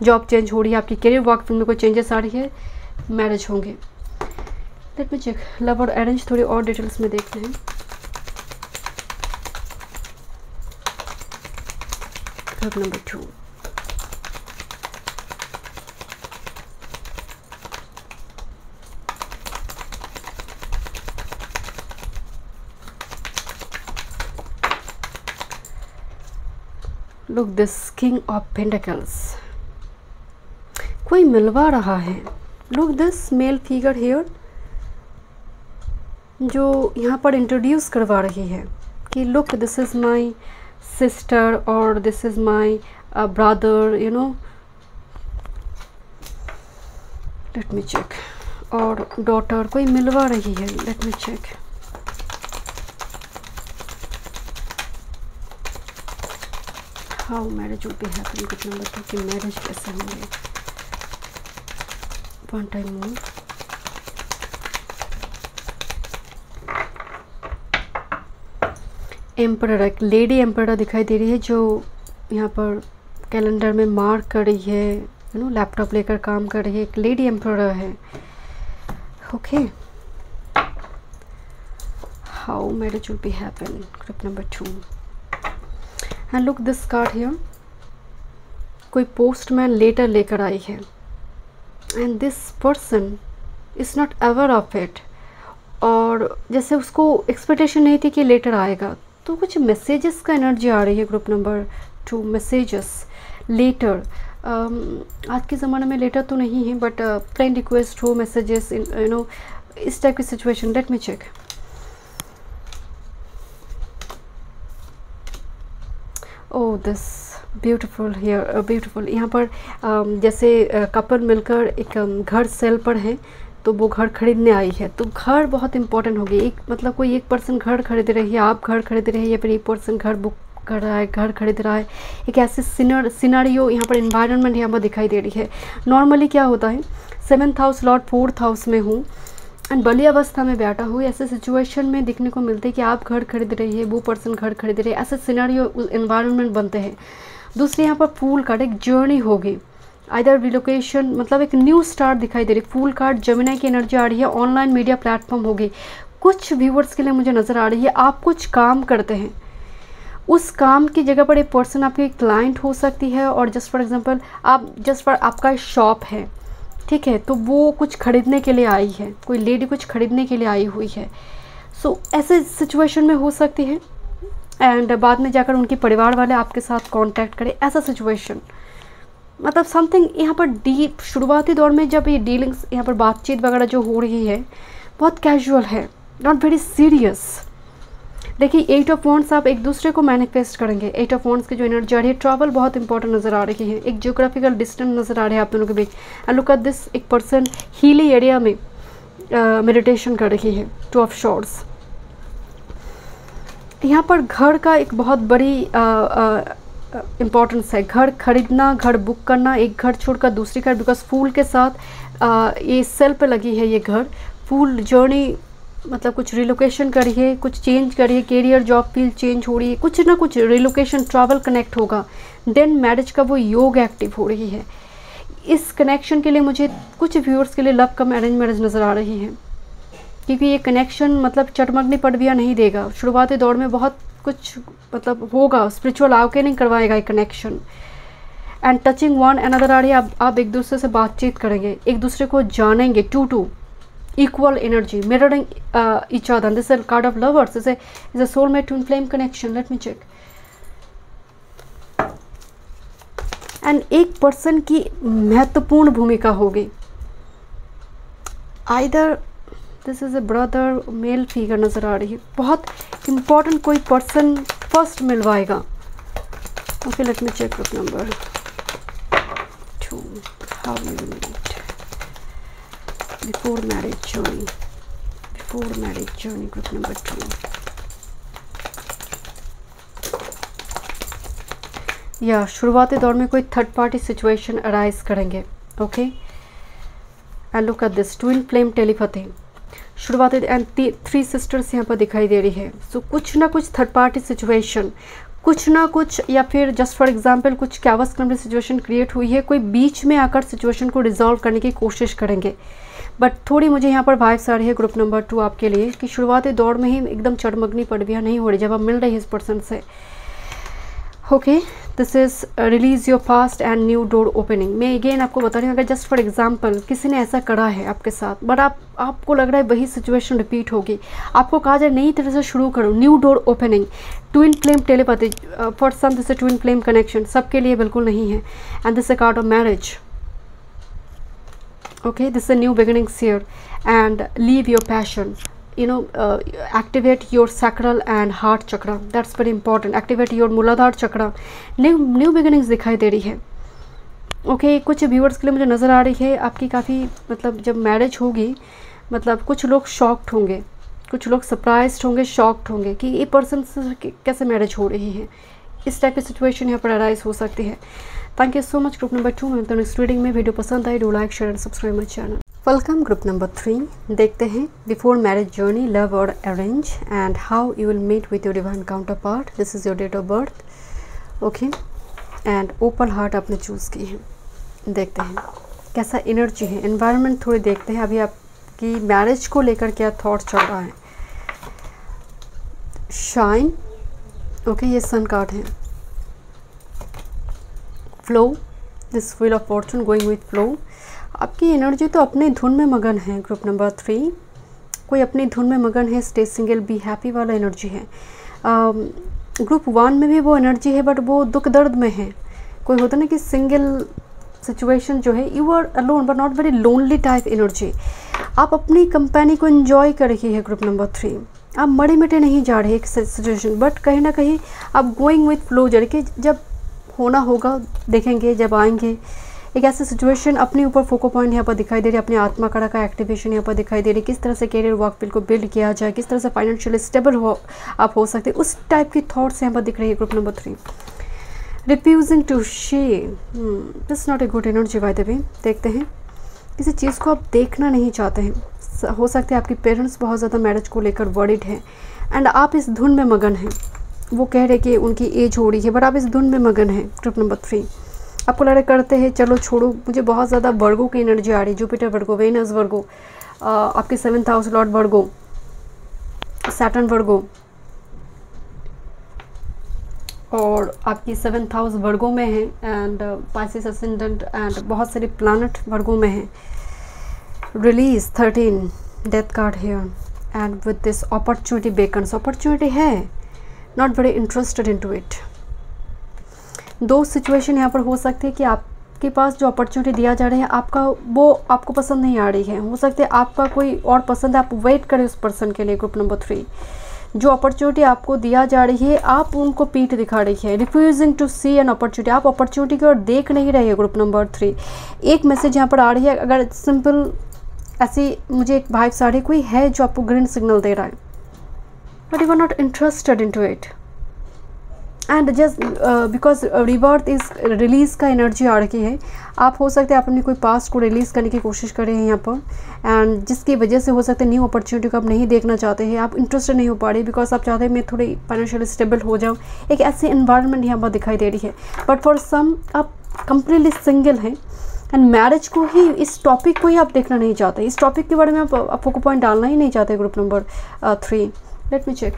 Job change हो रही है, आपकी करियर वर्क में कोई चेंजेस आ रही है, मैरिज होंगे। लेट मी चेक लव और अरेंज, थोड़ी और डिटेल्स में देखते हैं। Group number 2, look this king of pentacles, कोई मिलवा रहा है। Look this male figure here, जो यहाँ पर इंट्रोड्यूस करवा रही है कि look this is my sister और this is my brother, you know, let me check, और डॉटर, कोई मिलवा रही है। Let me check, how marriage will be happening, group number 2 की मैरिज कैसे होंगे। वन टाइम मोर, एम्परर, एक लेडी एम्परर दिखाई दे रही है जो यहाँ पर कैलेंडर में मार्क कर रही है, यू नो, लैपटॉप लेकर काम कर रही है, एक लेडी एम्परर है। Okay, how marriage will be happen, group number 2। And look this card here, कोई पोस्टमैन लेटर लेकर आई है and this person is not aware of it, और जैसे उसको एक्सपेक्टेशन नहीं थी कि लेटर आएगा, तो कुछ मैसेजेस का एनर्जी आ रही है ग्रुप नंबर 2, मैसेजेस, लेटर। आज के ज़माने में लेटर तो नहीं है, बट फ्रेंड रिक्वेस्ट हो, मैसेजेस, यू नो, इस टाइप की situation. Let me check, oh this beautiful here, beautiful. यहाँ पर जैसे कपल मिलकर एक घर सेल पर है, तो वो घर खरीदने आई है, तो घर बहुत इंपॉर्टेंट होगी। एक मतलब कोई एक पर्सन घर खरीद रही है, आप घर खरीद रहे हैं, या फिर एक पर्सन घर बुक कर रहा है, घर खरीद रहा है। एक ऐसे सिनारियो यहाँ पर इन्वायरमेंट यहाँ पर दिखाई दे रही है। नॉर्मली क्या होता है, 7th house Lord 4th house में हूँ एंड बली अवस्था में बैठा हूँ, ऐसे सिचुएशन में दिखने को मिलते हैं कि आप घर खरीद रही है, वो पर्सन घर खरीद रही है, ऐसे सिनारियो इन्वायरमेंट बनते हैं। दूसरी यहाँ पर फूल कार्ड, एक जर्नी होगी, आइदर रिलोकेशन, मतलब एक न्यू स्टार्ट दिखाई दे रही। फूल कार्ड, जमिनी की एनर्जी आ रही है, ऑनलाइन मीडिया प्लेटफॉर्म होगी। कुछ व्यूवर्स के लिए मुझे नज़र आ रही है, आप कुछ काम करते हैं, उस काम की जगह पर एक पर्सन आपकी क्लाइंट हो सकती है, और जस्ट फॉर एग्जांपल आपका शॉप है, ठीक है, तो वो कुछ खरीदने के लिए आई है, कोई लेडी कुछ खरीदने के लिए आई हुई है। सो ऐसे सिचुएशन में हो सकती है, एंड बाद में जाकर उनके परिवार वाले आपके साथ कांटेक्ट करें, ऐसा सिचुएशन। मतलब समथिंग यहाँ पर डीप, शुरुआती दौर में जब ये डीलिंग्स, यहाँ पर बातचीत वगैरह जो हो रही है, बहुत कैजुअल है, नॉट वेरी सीरियस। देखिए 8 ऑफ वॉन्ड्स आप एक दूसरे को मैनिफेस्ट करेंगे। 8 ऑफ वॉन्ड्स की जो एनर्जी आ रही है, ट्रैवल बहुत इंपॉर्टेंट नज़र आ रही है, एक जियोग्राफिकल डिस्टेंस नज़र आ रहा है आप दोनों के बीच। एंड लुक एट दिस, एक पर्सन हीली एरिया में मेडिटेशन कर रही है। 2 ऑफ शॉर्ट्स, यहाँ पर घर का एक बहुत बड़ी इम्पोर्टेंस है। घर खरीदना, घर बुक करना, एक घर छोड़कर दूसरी घर, बिकॉज फूल के साथ ये सेल पे लगी है ये घर। फूल जर्नी मतलब कुछ रिलोकेशन करिए, कुछ चेंज करिए, कैरियर जॉब फील्ड चेंज हो रही है, कुछ ना कुछ रिलोकेशन ट्रैवल कनेक्ट होगा। देन मैरिज का वो योग एक्टिव हो रही है। इस कनेक्शन के लिए मुझे कुछ व्यूअर्स के लिए लव कम अरेंज मैरिज नज़र आ रही है, क्योंकि ये कनेक्शन मतलब चटमगनी पटविया नहीं देगा। शुरुआती दौर में बहुत कुछ मतलब होगा, स्पिरिचुअल आके करवाएगा ये connection. And touching one another आ रही है, आप एक दूसरे से बातचीत करेंगे, एक दूसरे को जानेंगे। 2 equal energy, mirroring each other. This is a card of lovers. Is a soulmate twin flame connection. Let me check. And एक पर्सन की महत्वपूर्ण भूमिका होगी। Either this is a brother, male figure नजर आ रही है, बहुत important कोई पर्सन फर्स्ट मिलवाएगा। Okay, let me check group number 2. How you will meet before marriage journey. Before marriage journey, group number 2. या शुरुआती दौर में कोई थर्ड पार्टी सिचुएशन अराइज करेंगे। Okay, and look at this, twin flame telepathy शुरुआती and 3 sisters यहाँ पर दिखाई दे रही है। सो कुछ ना कुछ थर्ड पार्टी सिचुएशन, कुछ ना कुछ, या फिर जस्ट फॉर एग्जांपल कुछ कैवस कंपनी सिचुएशन क्रिएट हुई है, कोई बीच में आकर सिचुएशन को रिजॉल्व करने की कोशिश करेंगे। बट थोड़ी मुझे यहाँ पर वाइब्स आ रही है ग्रुप नंबर 2 आपके लिए कि शुरुआती दौर में ही एकदम चटमगनी पटविया नहीं हो रही जब आप मिल रही है इस पर्सन से। Okay, this is release your past and new door opening. मैं अगेन आपको बता रही हूँ, अगर जस्ट फॉर एग्जांपल किसी ने ऐसा करा है आपके साथ, बट आपको लग रहा है वही सिचुएशन रिपीट होगी, आपको कहा जाए नई तरह से शुरू करो, new door opening. Twin flame telepathy, for some this twin flame connection, सबके लिए बिल्कुल नहीं है। And this a card of marriage. Okay, this is a new beginnings here, and leave your passion, activate your sacral and heart chakra. That's very important. Activate your मूलाधार चक्रा। New beginnings दिखाई दे रही है। ओके, कुछ viewers के लिए मुझे नज़र आ रही है आपकी काफ़ी मतलब जब मैरिज होगी, मतलब कुछ लोग शॉक्ड होंगे, कुछ लोग सरप्राइज्ड होंगे, शॉक्ड होंगे कि ये पर्सन से कैसे मैरिज हो रही है। इस टाइप की सिचुएशन यहाँ पर अराइज हो सकती है। Thank you so much group number 2 में। तो नेक्स्ट रीडिंग में वीडियो पसंद आई, do like share and subscribe my channel. Welcome group number 3। देखते हैं बिफोर मैरिज जर्नी, लव और arrange, and how you will meet with your divine counterpart. This is your date of birth. Okay, and open heart आपने choose की है। देखते हैं कैसा energy है, एनवायरनमेंट थोड़ी देखते हैं, अभी आपकी मैरिज को लेकर क्या थॉट चल रहा है। शाइन, ओके, ये सन कार्ड है। Flow, this wheel of Fortune going with flow. आपकी एनर्जी तो अपनी धुन में मगन है ग्रुप नंबर 3, कोई अपनी धुन में मगन है, स्टे सिंगल बी हैप्पी वाला एनर्जी है। ग्रुप 1 में भी वो एनर्जी है, बट वो दुख दर्द में है। कोई होता ना कि सिंगल सिचुएशन जो है, you are alone but not very lonely type energy. आप अपनी कंपनी को एंजॉय कर रही है ग्रुप नंबर 3। आप मरे मिटे नहीं जा रहे एक सिचुएशन, बट कहीं ना कहीं आप गोइंग विथ फ्लो, जबकि जब होना होगा देखेंगे, जब आएंगे। एक ऐसी सिचुएशन अपने ऊपर फोको पॉइंट यहाँ पर दिखाई दे रही है, अपने आत्मा कड़ा का एक्टिवेशन यहाँ पर दिखाई दे रही है। किस तरह से कैरियर वर्क फील्ड को बिल्ड किया जाए, किस तरह से फाइनेंशियली स्टेबल आप हो सकते हैं, उस टाइप की थॉट्स यहाँ पर दिख रही है group number 3। Refusing to share, this not a good energy by the way. देखते हैं किसी चीज़ को आप देखना नहीं चाहते हैं। हो सकता है आपके पेरेंट्स बहुत ज़्यादा मैरिज को लेकर वरीड हैं, एंड आप इस धुन में मगन हैं। वो कह रहे कि उनकी एज हो रही है, बट आप इस धुन में मगन हैं ग्रुप नंबर 3। आपको लड़े करते हैं चलो छोड़ो, मुझे बहुत ज़्यादा वर्गो की एनर्जी आ रही है। जुपिटर वर्गो, वेनस वर्गो, आपके 7th हाउस लॉर्ड वर्गो, सैटर्न वर्गो, और आपकी 7th हाउस वर्गो में है, एंड पाइसेस असेंडेंट, एंड बहुत सारे प्लैनेट वर्गो में हैं। Release 13, death card here, and with this opportunity beckons. Opportunity है, not very interested into it. 2 situation यहाँ पर हो सकती है कि आपके पास जो अपॉर्चुनिटी दिया जा रहा है आपका, वो आपको पसंद नहीं आ रही है। हो सकता है आपका कोई और पसंद है, आप वेट करें उस पर्सन के लिए ग्रुप नंबर 3। जो अपॉर्चुनिटी आपको दिया जा रही है आप उनको पीठ दिखा रही है, refusing to see an opportunity, आप अपॉर्चुनिटी की ओर देख नहीं रहे हैं। ग्रुप नंबर 3 एक मैसेज यहाँ पर आ रही है, अगर सिंपल ऐसी मुझे एक वाइब्स आ रही है, कोई है जो आपको ग्रीन सिग्नल दे रहा है but you are not interested in to it and just because rebirth is release का एनर्जी आ रही है। आप हो सकते हैं आप अपनी कोई पास्ट को रिलीज़ करने की कोशिश कर रहे हैं यहाँ पर, एंड जिसकी वजह से हो सकता है न्यू अपॉर्चुनिटी को आप नहीं देखना चाहते हैं, आप इंटरेस्टेड नहीं हो पा रहे बिकॉज आप चाहते हैं मैं थोड़ी फाइनेंशियली स्टेबल हो जाऊँ। एक ऐसी एनवायरनमेंट यहाँ पर दिखाई दे रही है, बट फॉर सम आप कंप्लीटली सिंगल हैं एंड मैरिज को ही, इस टॉपिक को ही आप देखना नहीं चाहते, इस टॉपिक के बारे में आप फोकस पॉइंट डालना ही नहीं चाहते। Group number 3 let me check.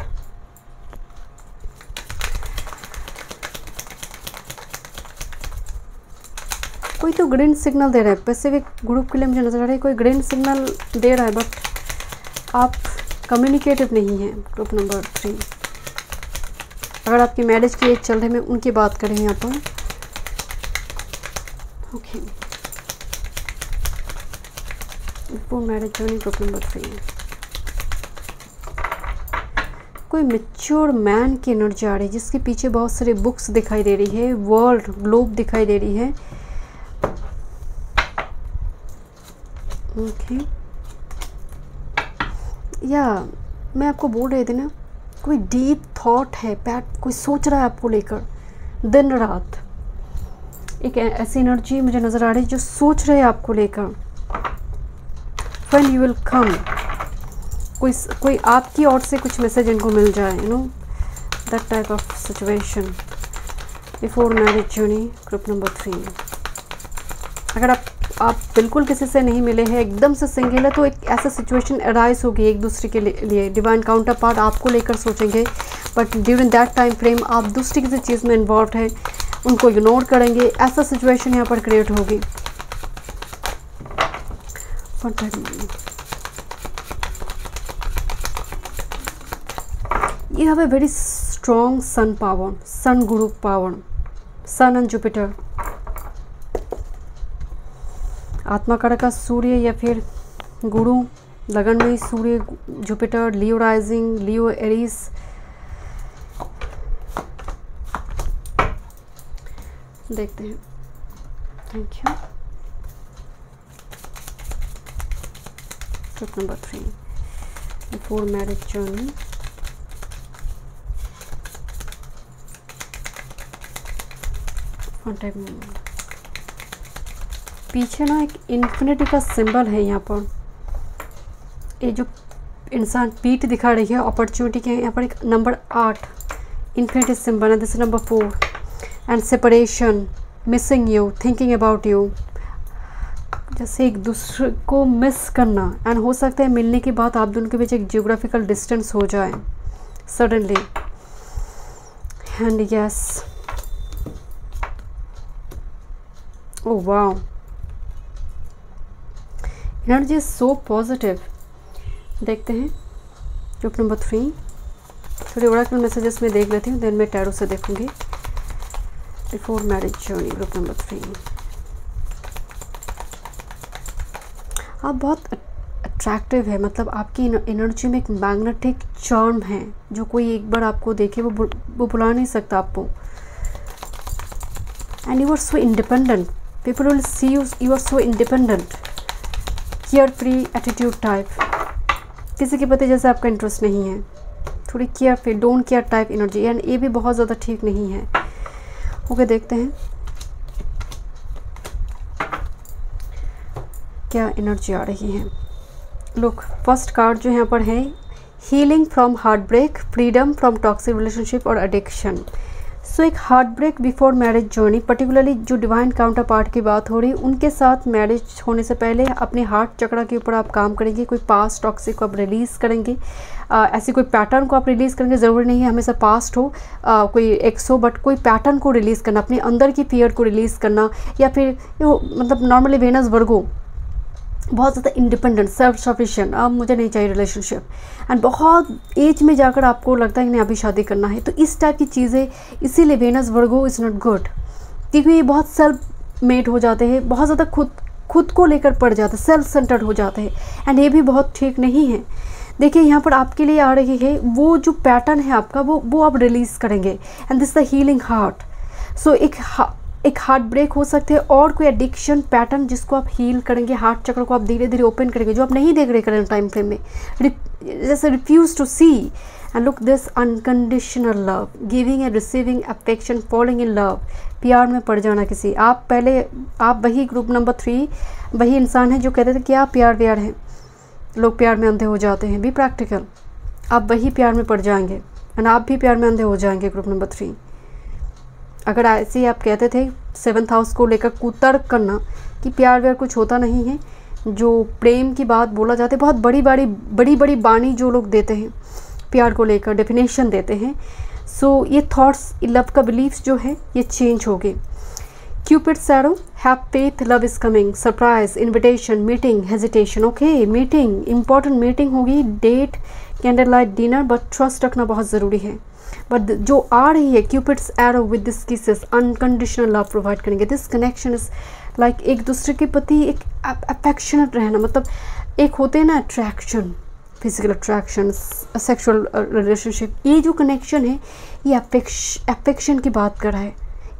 कोई तो ग्रीन सिग्नल दे रहा है स्पेसिफिक ग्रुप के लिए, मुझे नजर आ रहा है कोई ग्रीन सिग्नल दे रहा है बट आप कम्युनिकेटिव नहीं हैं। ग्रुप नंबर 3 अगर आपकी मैरिज की एज चल रही है, मैं उनकी बात करें यहाँ पर। Okay before marriage journey group number 3 कोई मैच्योर मैन की एनर्जी आ रही है जिसके पीछे बहुत सारे बुक्स दिखाई दे रही है, वर्ल्ड ग्लोब दिखाई दे रही है। ओके या मैं आपको बोल रही थी ना, कोई डीप थॉट है, कोई सोच रहा है आपको लेकर दिन रात। एक ऐसी एनर्जी मुझे नज़र आ रही है जो सोच रहे हैं आपको लेकर। व्हेन यू विल कम, कोई आपकी ओर से कुछ मैसेज इनको मिल जाए, you know that type of situation before marriage journey group number 3। अगर आप बिल्कुल किसी से नहीं मिले हैं, एकदम से सिंगल है, तो एक ऐसा सिचुएशन अराइज होगी एक दूसरे के लिए। डिवाइन काउंटर पार्ट आपको लेकर सोचेंगे but during that time frame आप दूसरी किसी चीज़ में इन्वॉल्व है, उनको इग्नोर करेंगे, ऐसा सिचुएशन यहाँ पर क्रिएट होगी। You have a very strong sun power, sun guru power, sun and Jupiter। आत्मा कारक का सूर्य या फिर गुरु लगन में सूर्य, जुपिटर, लियो राइजिंग, लियो एरीज। देखते हैं। Thank you. Trip number 3 before marriage journey. पीछे ना एक इन्फिनिटी का सिंबल है यहाँ पर, ये जो इंसान पीठ दिखा रही है अपॉर्चुनिटी के, यहाँ पर एक नंबर 8 इन्फिनिटी सिंबल है। This number 4 and separation, missing you, thinking about you, जैसे एक दूसरे को मिस करना, एंड हो सकता है मिलने के बाद आप दोनों के बीच एक जियोग्राफिकल डिस्टेंस हो जाए suddenly. And yes, oh wow, energy is so positive. देखते हैं ग्रुप नंबर 3। थोड़ी ओरेकल मैसेजेस में देख लेती हूँ, देन मैं टैरो से देखूंगी। Before marriage journey group number 3। आप बहुत अट्रैक्टिव है, मतलब आपकी एनर्जी में एक मैग्नेटिक चार्म है जो कोई एक बार आपको देखे वो बुला नहीं सकता आपको। And you are so independent, people will see you, you are so independent, carefree attitude type. किसी के प्रति जैसे आपका इंटरेस्ट नहीं है, थोड़ी carefree, don't care type energy, and ये भी बहुत ज़्यादा ठीक नहीं है। ओके देखते हैं क्या एनर्जी आ रही है। लुक, फर्स्ट कार्ड जो यहाँ पर है, healing from heartbreak, freedom from toxic relationship और एडिक्शन। सो एक heartbreak before marriage journey, particularly जो डिवाइन काउंटर पार्ट की बात हो रही, उनके साथ मैरिज होने से पहले अपने हार्ट चक्र के ऊपर आप काम करेंगे। कोई पास्ट टॉक्सिक को आप रिलीज़ करेंगे, ऐसी कोई पैटर्न को आप रिलीज़ करेंगे। ज़रूरी नहीं है हमेशा पास्ट हो, कोई एक्स हो, बट कोई पैटर्न को रिलीज़ करना, अपने अंदर की फियर को रिलीज़ करना, या फिर मतलब नॉर्मली वेनस वर्गो बहुत ज़्यादा इंडिपेंडेंट, सेल्फ सफिशिएंट, अब मुझे नहीं चाहिए रिलेशनशिप, एंड बहुत एज में जाकर आपको लगता है कि नहीं अभी शादी करना है, तो इस टाइप की चीज़ें, इसीलिए Venus Virgo is not good, क्योंकि ये बहुत सेल्फ मेड हो जाते हैं, बहुत ज़्यादा खुद को लेकर पड़ जाते हैं, सेल्फ सेंटर्ड हो जाते हैं, एंड ये भी बहुत ठीक नहीं है। देखिए यहाँ पर आपके लिए आ रही है, वो जो पैटर्न है आपका वो आप रिलीज़ करेंगे। And this the healing heart. So एक हार्ट ब्रेक हो सकते हैं और कोई एडिक्शन पैटर्न जिसको आप हील करेंगे, हार्ट चक्र को आप धीरे धीरे ओपन करेंगे, जो आप नहीं देख रहे करेंट टाइम फ्रेम में, जैसे refuse to see and look this unconditional love, giving and receiving affection, following in love, प्यार में पड़ जाना किसी। आप वही ग्रुप नंबर 3 वही इंसान है जो कहते थे कि आप प्यार हैं, लोग प्यार में अंधे हो जाते हैं। बी प्रैक्टिकल, आप वही प्यार में पड़ जाएंगे एंड आप भी प्यार में अंधे हो जाएंगे ग्रुप नंबर 3। अगर ऐसे ही आप कहते थे 7th हाउस को लेकर कुतर्क करना कि प्यार व्यार कुछ होता नहीं है, जो प्रेम की बात बोला जाता है, बहुत बड़ी बड़ी बाणी जो लोग देते हैं प्यार को लेकर, डेफिनेशन देते हैं, सो ये थॉट्स, लव का बिलीफ्स जो है ये चेंज हो गए। Cupid's arrow, have faith, love is coming, surprise, invitation, meeting, hesitation, okay, meeting, important meeting होगी, date, candle light dinner, but trust रखना बहुत ज़रूरी है। बट जो आ रही है Cupid's arrow with this kisses, unconditional love provide करेंगे। दिस कनेक्शन इज लाइक एक दूसरे के प्रति एक अफेक्शनेट रहना, मतलब एक होते हैं ना attraction, physical attraction, sexual relationship, ये जो कनेक्शन है ये अफेक्शन की बात कर रहा है,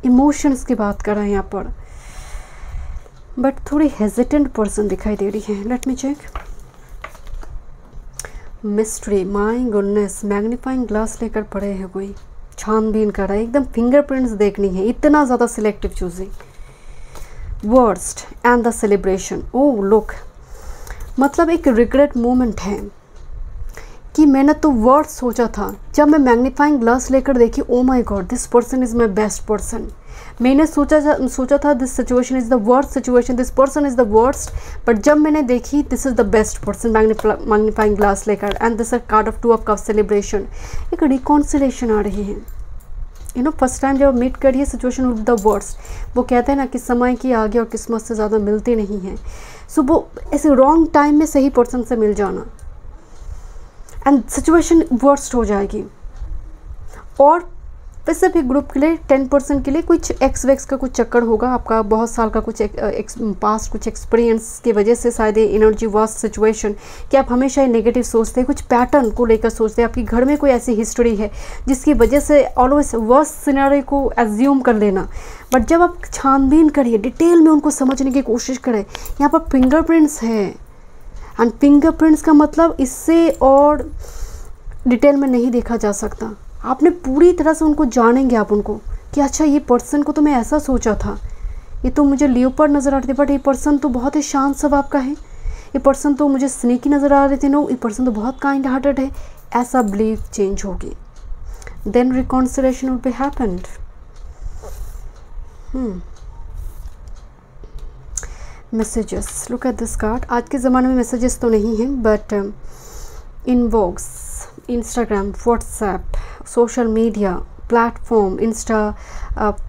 इमोशंस की बात कर रहे हैं यहाँ पर। बट थोड़ी हेजिटेंट पर्सन दिखाई दे रही है। Let me check. Mystery, my goodness, magnifying glass लेकर पड़े हैं, कोई छानबीन कर रहा है, एकदम फिंगरप्रिंट्स देखनी है, इतना ज़्यादा selective choosing. Worst and the celebration, oh look, मतलब एक रिग्रेट मोमेंट है कि मैंने तो वर्ड सोचा था, जब मैं मैग्नीफाइंग ग्लास लेकर देखी, oh my God this person is my best person. मैंने सोचा था this situation is the worst situation, this person is the worst, but जब मैंने देखी this is the best person magnifying glass लेकर। And this card of 2 of cups, celebration, एक reconciliation आ रही है। यू नो फर्स्ट टाइम जब meet करिए सिचुएशन विद द वर्स्ट, वो कहते हैं ना कि समय की आगे और किस्मत से ज़्यादा मिलती नहीं है। सो वो ऐसे रॉन्ग टाइम में सही पर्सन से मिल जाना एंड सिचुएशन वर्स्ट हो जाएगी। और स्पेसिफिक ग्रुप के लिए 10% के लिए कुछ एक्स वेक्स का कुछ चक्कर होगा आपका, बहुत साल का कुछ पास्ट कुछ एक्सपीरियंस की वजह से शायद ये एनर्जी वर्स्ट सिचुएशन कि आप हमेशा ये नेगेटिव सोचते हैं, कुछ पैटर्न को लेकर सोचते हैं, आपकी घर में कोई ऐसी हिस्ट्री है जिसकी वजह से ऑलवेज वर्स्ट सिनेरियो को एज्यूम कर लेना। बट जब आप छानबीन करिए, डिटेल में उनको समझने की कोशिश करें, यहाँ पर फिंगरप्रिंट्स है एंड फिंगरप्रिंट्स का मतलब इससे और डिटेल में नहीं देखा जा सकता। आपने पूरी तरह से उनको जानेंगे आप उनको कि अच्छा ये पर्सन को तो मैं ऐसा सोचा था, ये तो मुझे लियोपर्ड नज़र आ रही थी, बट ये पर्सन तो बहुत ही शांत स्वभाव का है, ये पर्सन तो मुझे स्नेकी नज़र आ रही थी, नो ये पर्सन तो बहुत काइंड हार्टेड है, ऐसा बिलीव चेंज होगी। Then reconciliation will be happened. Messages, look at this card. आज के ज़माने में मैसेजेस तो नहीं हैं, but inbox, Instagram, WhatsApp, social media platform, Insta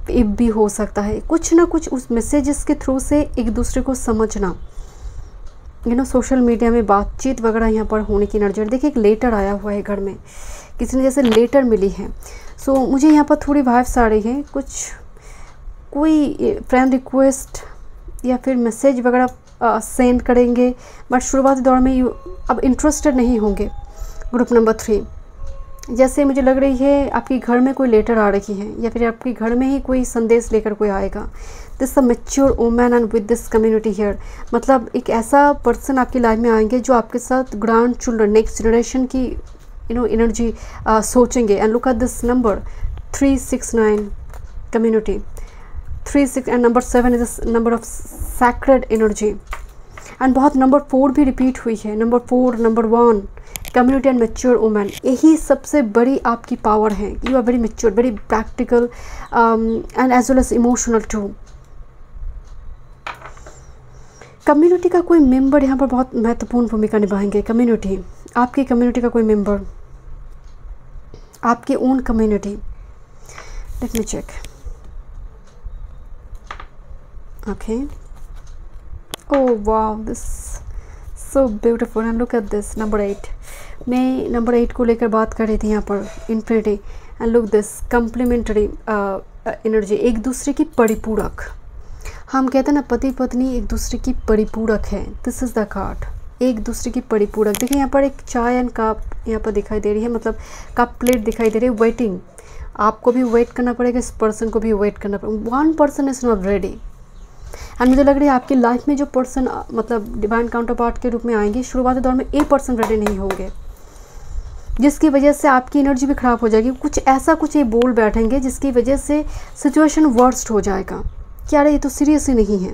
भी हो सकता है, कुछ ना कुछ उस मैसेजेस के थ्रू से एक दूसरे को समझना, यू नो सोशल मीडिया में बातचीत वगैरह यहाँ पर होने की एनर्जी। देखिए एक लेटर आया हुआ है घर में, किसी ने जैसे लेटर मिली है। सो मुझे यहाँ पर थोड़ी वाइब्स आ रही है, कुछ कोई फ्रेंड रिक्वेस्ट या फिर मैसेज वगैरह सेंड करेंगे, बट शुरुआती दौर में अब इंटरेस्टेड नहीं होंगे। ग्रुप नंबर 3, जैसे मुझे लग रही है आपके घर में कोई लेटर आ रही है या फिर आपके घर में ही कोई संदेश लेकर कोई आएगा। This a mature woman and with this community here, मतलब एक ऐसा पर्सन आपकी लाइफ में आएंगे जो आपके साथ ग्रैंड चिल्ड्रन, नेक्स्ट जनरेशन की यू नो एनर्जी सोचेंगे। And look at this number 369 community, 36 and number 7 is number of sacred energy. And बहुत नंबर 4 भी रिपीट हुई है, number 4, number 1, community and mature women. यही सबसे बड़ी आपकी पावर है। You are very mature, very practical and as well as emotional too. Community का कोई मेंबर यहाँ पर बहुत महत्वपूर्ण भूमिका निभाएंगे। कम्युनिटी, आपकी कम्युनिटी का कोई मेंबर, आपकी own community. Let me check. Okay, oh wow, this so beautiful and look at this number 8। मैं नंबर 8 को लेकर बात कर रही थी यहाँ पर, infinity. And look this complimentary energy, एक दूसरे की परिपूरक। हम कहते हैं ना पति पत्नी एक दूसरे की परिपूरक है। दिस इज़ द कार्ड, एक दूसरे की परिपूरक। देखिए यहाँ पर एक चाय एंड कप यहाँ पर दिखाई दे रही है, मतलब कप प्लेट दिखाई दे रही है। वेटिंग, आपको भी वेट करना पड़ेगा, इस पर्सन को भी वेट करना पड़ेगा। One person is not ready. And मुझे लग रही है आपकी लाइफ में जो पर्सन मतलब डिवाइन काउंटर पार्ट के रूप में आएंगे, शुरुआती दौर में एक पर्सन रेडी नहीं होंगे, जिसकी वजह से आपकी एनर्जी भी ख़राब हो जाएगी। कुछ ऐसा कुछ ये बोल बैठेंगे जिसकी वजह से सिचुएशन वर्स्ट हो जाएगा कि अरे ये तो सीरियस ही नहीं है।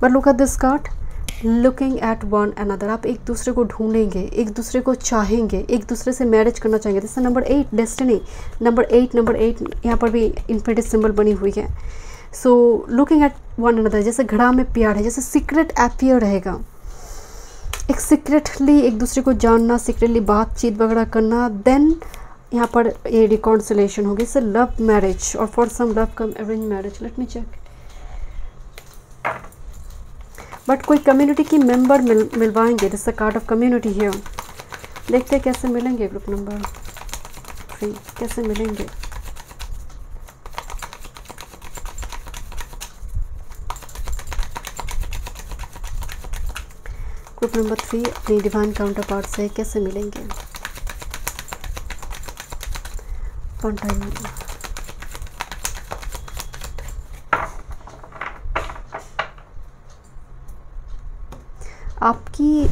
But look at this card, looking at one another. आप एक दूसरे को ढूंढेंगे, एक दूसरे को चाहेंगे, एक दूसरे से मैरिज करना चाहेंगे। This number 8, destiny. नंबर 8 यहाँ पर भी इन्फिनिटी सिंबल बनी हुई है। So looking at one another, जैसे घड़ा में प्यार है, जैसे सीक्रेट अफेयर रहेगा, एक सीक्रेटली एक दूसरे को जानना, सीक्रेटली बातचीत वगैरह करना। देन यहाँ पर ये रिकॉन्सिलेशन होगी। इसे लव मैरिज और for some love cum arrange marriage. Let me check. But कोई कम्युनिटी की मेंबर मिलवाएंगे। This a card of community here. देखते हैं कैसे मिलेंगे ग्रुप नंबर 3, कैसे मिलेंगे। ग्रुप नंबर 3 अपनी डिवाइन काउंटर पार्ट से कैसे मिलेंगे। वन टाइम आपकी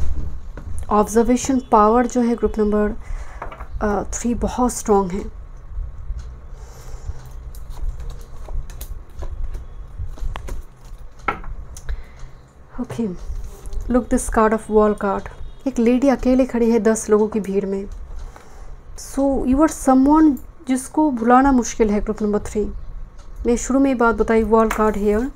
ऑब्जर्वेशन पावर जो है ग्रुप नंबर 3 बहुत स्ट्रॉन्ग है। Okay, look this card of wall card. एक लेडी अकेले खड़ी है 10 लोगों की भीड़ में। सो यू आर समवन जिसको भुलाना मुश्किल है ग्रुप नंबर 3। मैं शुरू में ये बात बताई, wall card here.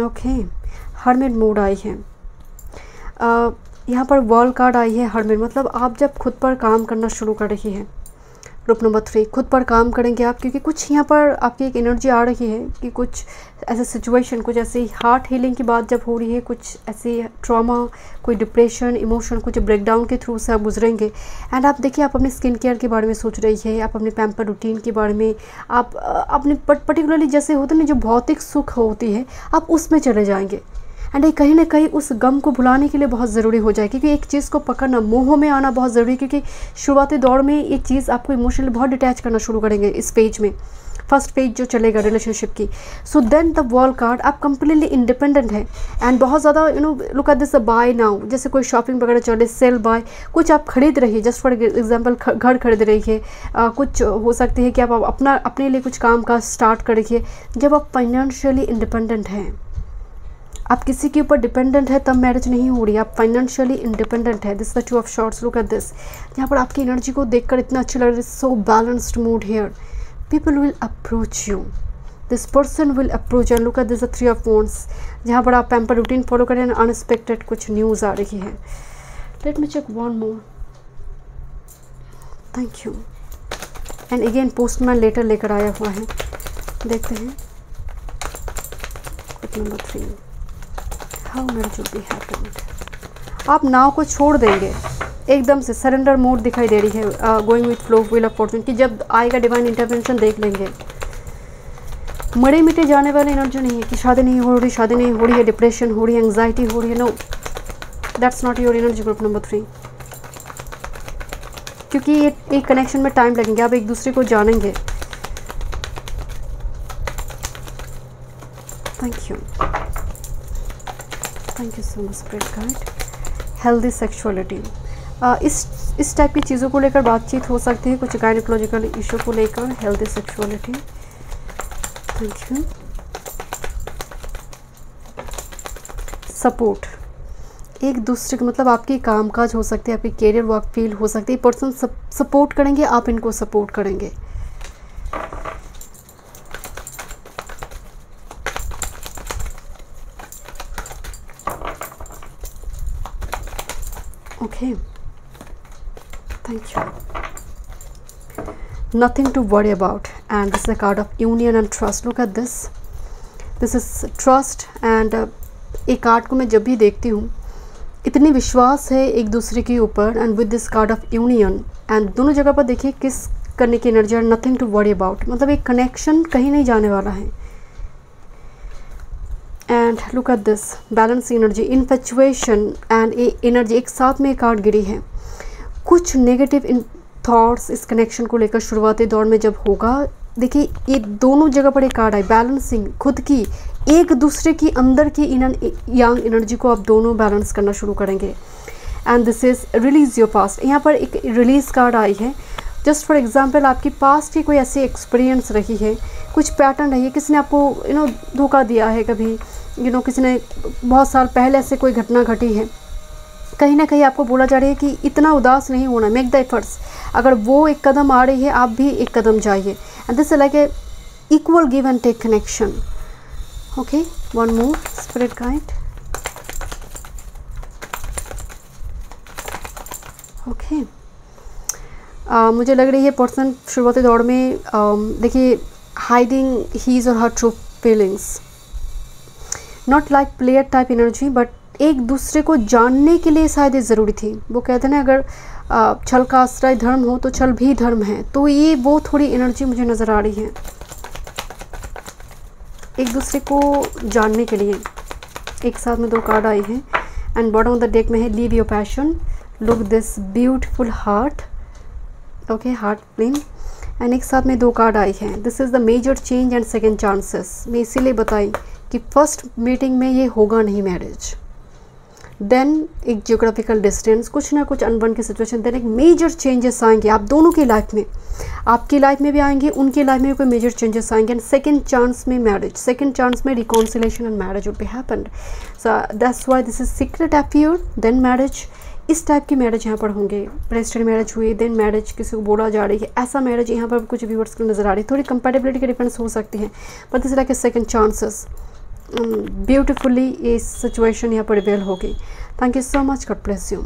Okay, hermit mode आई है। यहाँ पर वॉल कार्ड आई है, हर्मिट मतलब आप जब खुद पर काम करना शुरू कर रही है ग्रुप नंबर 3, खुद पर काम करेंगे आप, क्योंकि कुछ यहाँ पर आपकी एक एनर्जी आ रही है कि कुछ ऐसे सिचुएशन, कुछ ऐसी हार्ट हीलिंग की बात जब हो रही है, कुछ ऐसी ट्रॉमा, कोई डिप्रेशन, इमोशन, कुछ ब्रेकडाउन के थ्रू से आप गुजरेंगे। एंड आप देखिए, आप अपने स्किन केयर के बारे में सोच रही है, आप अपने पैम्पर रूटीन के बारे में, आप अपने पर्टिकुलरली जैसे होता है ना जो भौतिक सुख होती है, आप उसमें चले जाएंगे। एंड ये कहीं ना कहीं उस गम को भुलाने के लिए बहुत ज़रूरी हो जाए, क्योंकि एक चीज़ को पकड़ना, मोह में आना बहुत ज़रूरी है, क्योंकि शुरुआती दौर में ये चीज़ आपको इमोशनली बहुत डिटैच करना शुरू करेंगे इस पेज में, फर्स्ट पेज जो चलेगा रिलेशनशिप की। So then the wall card, आप कंप्लीटली इंडिपेंडेंट है एंड बहुत ज़्यादा look at this buy now, जैसे कोई शॉपिंग वगैरह चले, सेल बाय, कुछ आप खरीद रही है, जस्ट फॉर एग्जाम्पल घर खरीद रही है, कुछ हो सकती है कि आप अपने लिए कुछ काम का स्टार्ट कर रही है। जब आप फाइनेंशियली इंडिपेंडेंट हैं, आप किसी के ऊपर डिपेंडेंट है, तब मैरिज नहीं हो रही, आप फाइनेंशियली इंडिपेंडेंट है। This the 2 of shorts. Look at this, यहाँ पर आपकी एनर्जी को देखकर इतना अच्छा लग रहा है। So balanced mood here. People will approach you, this person will approach. And look at this the 3 of wands, जहाँ पर आप पैम्पर रूटीन फॉलो करें, अनएक्सपेक्टेड कुछ न्यूज़ आ रही है। Let me check one more. Thank you. And again postman letter लेकर आया हुआ है, देखते हैं number 3। How marriage will be happened. आप नाव को छोड़ देंगे एकदम से, सरेंडर मोड दिखाई दे रही है, going with flow, wheel of Fortune, कि जब आएगा डिवाइन इंटरवेंशन देख लेंगे। मरे मिटे जाने वाले एनर्जी नहीं है कि शादी नहीं हो रही, शादी नहीं हो रही है, डिप्रेशन हो रही है, एंग्जाइटी हो रही है। No, that's not your energy group number 3, क्योंकि ये एक कनेक्शन में टाइम लगेंगे, आप एक दूसरे को जानेंगे। Thank you, thank you so much spirit guide. Healthy sexuality, इस टाइप की चीज़ों को लेकर बातचीत हो सकती है, कुछ गायनिकोलॉजिकल इशू को लेकर। Healthy sexuality, thank you. Support, एक दूसरे को मतलब आपकी कामकाज हो सकती है, आपकी कैरियर वर्क फील्ड हो सकती है, पर्सन सपोर्ट करेंगे, आप इनको सपोर्ट करेंगे। Okay, thank you. Nothing to worry about, and this is a card of union and trust. Look at this. This is trust and एक कार्ड को मैं जब भी देखती हूँ, इतनी विश्वास है एक दूसरे के ऊपर, and with this card of union, and दोनों जगह पर देखिए किस करने की एनर्जी है। नथिंग टू वरी अबाउट, मतलब एक कनेक्शन कहीं नहीं जाने वाला है। And look at this balance energy, infatuation and energy एक साथ में कार्ड गिरी है। कुछ नेगेटिव इन थॉट्स इस कनेक्शन को लेकर शुरुआती दौर में जब होगा, देखिए ये दोनों जगह पर एक कार्ड है, बैलेंसिंग, खुद की एक दूसरे की अंदर की इन यांग एनर्जी को आप दोनों बैलेंस करना शुरू करेंगे। And this is release your past, यहाँ पर एक रिलीज़ कार्ड आई है। जस्ट फॉर एग्जांपल आपकी पास्ट की कोई ऐसी एक्सपीरियंस रही है, कुछ पैटर्न रही है, किसी ने आपको धोखा दिया है कभी, किसी ने बहुत साल पहले ऐसे कोई घटना घटी है, कहीं ना कहीं आपको बोला जा रहा है कि इतना उदास नहीं होना, मेक द एफर्ट्स। अगर वो एक कदम आ रही है, आप भी एक कदम जाइए। And this like a equal give and take connection. Okay, one more spirit guide. Okay, मुझे लग रही है पर्सन शुरुआती दौर में देखिए हाइडिंग हीज और her true feelings, not like player type energy, but एक दूसरे को जानने के लिए शायद ये ज़रूरी थी। वो कहते हैं ना, अगर छल का आश्रय धर्म हो तो छल भी धर्म है, तो ये वो थोड़ी एनर्जी मुझे नज़र आ रही है, एक दूसरे को जानने के लिए। एक साथ में दो कार्ड आई हैं and bottom of the deck में है leave your passion, look this beautiful heart. Okay, heart plane, and एक साथ में दो कार्ड आई हैं, this is the major change and second chances. मैं इसीलिए बताई कि फर्स्ट मीटिंग में ये होगा नहीं मैरिज, देन एक जियोग्राफिकल डिस्टेंस, कुछ ना कुछ अनबन की सिचुएशन, देन एक मेजर चेंजेस आएंगे आप दोनों की लाइफ में, आपकी लाइफ में भी आएंगे, उनकी लाइफ में भी कोई मेजर चेंजेस आएंगे। एंड सेकंड चांस में मैरिज, सेकंड चांस में reconciliation and marriage will be happened. So that's why this is secret affair, then marriage. इस टाइप की मैरिज यहाँ पर होंगे, रजिस्टर्ड मैरिज हुई, देन मैरिज किसी को बोला जा रही है, ऐसा मैरिज यहाँ पर कुछ व्यूअर्स को नज़र आ रही है। थोड़ी कंपैटिबिलिटी के डिफरेंस हो सकती है, but this like A second chances. Beautifully ये सिचुएशन यहाँ पर रिवेल होगी। Thank you so much, God bless you.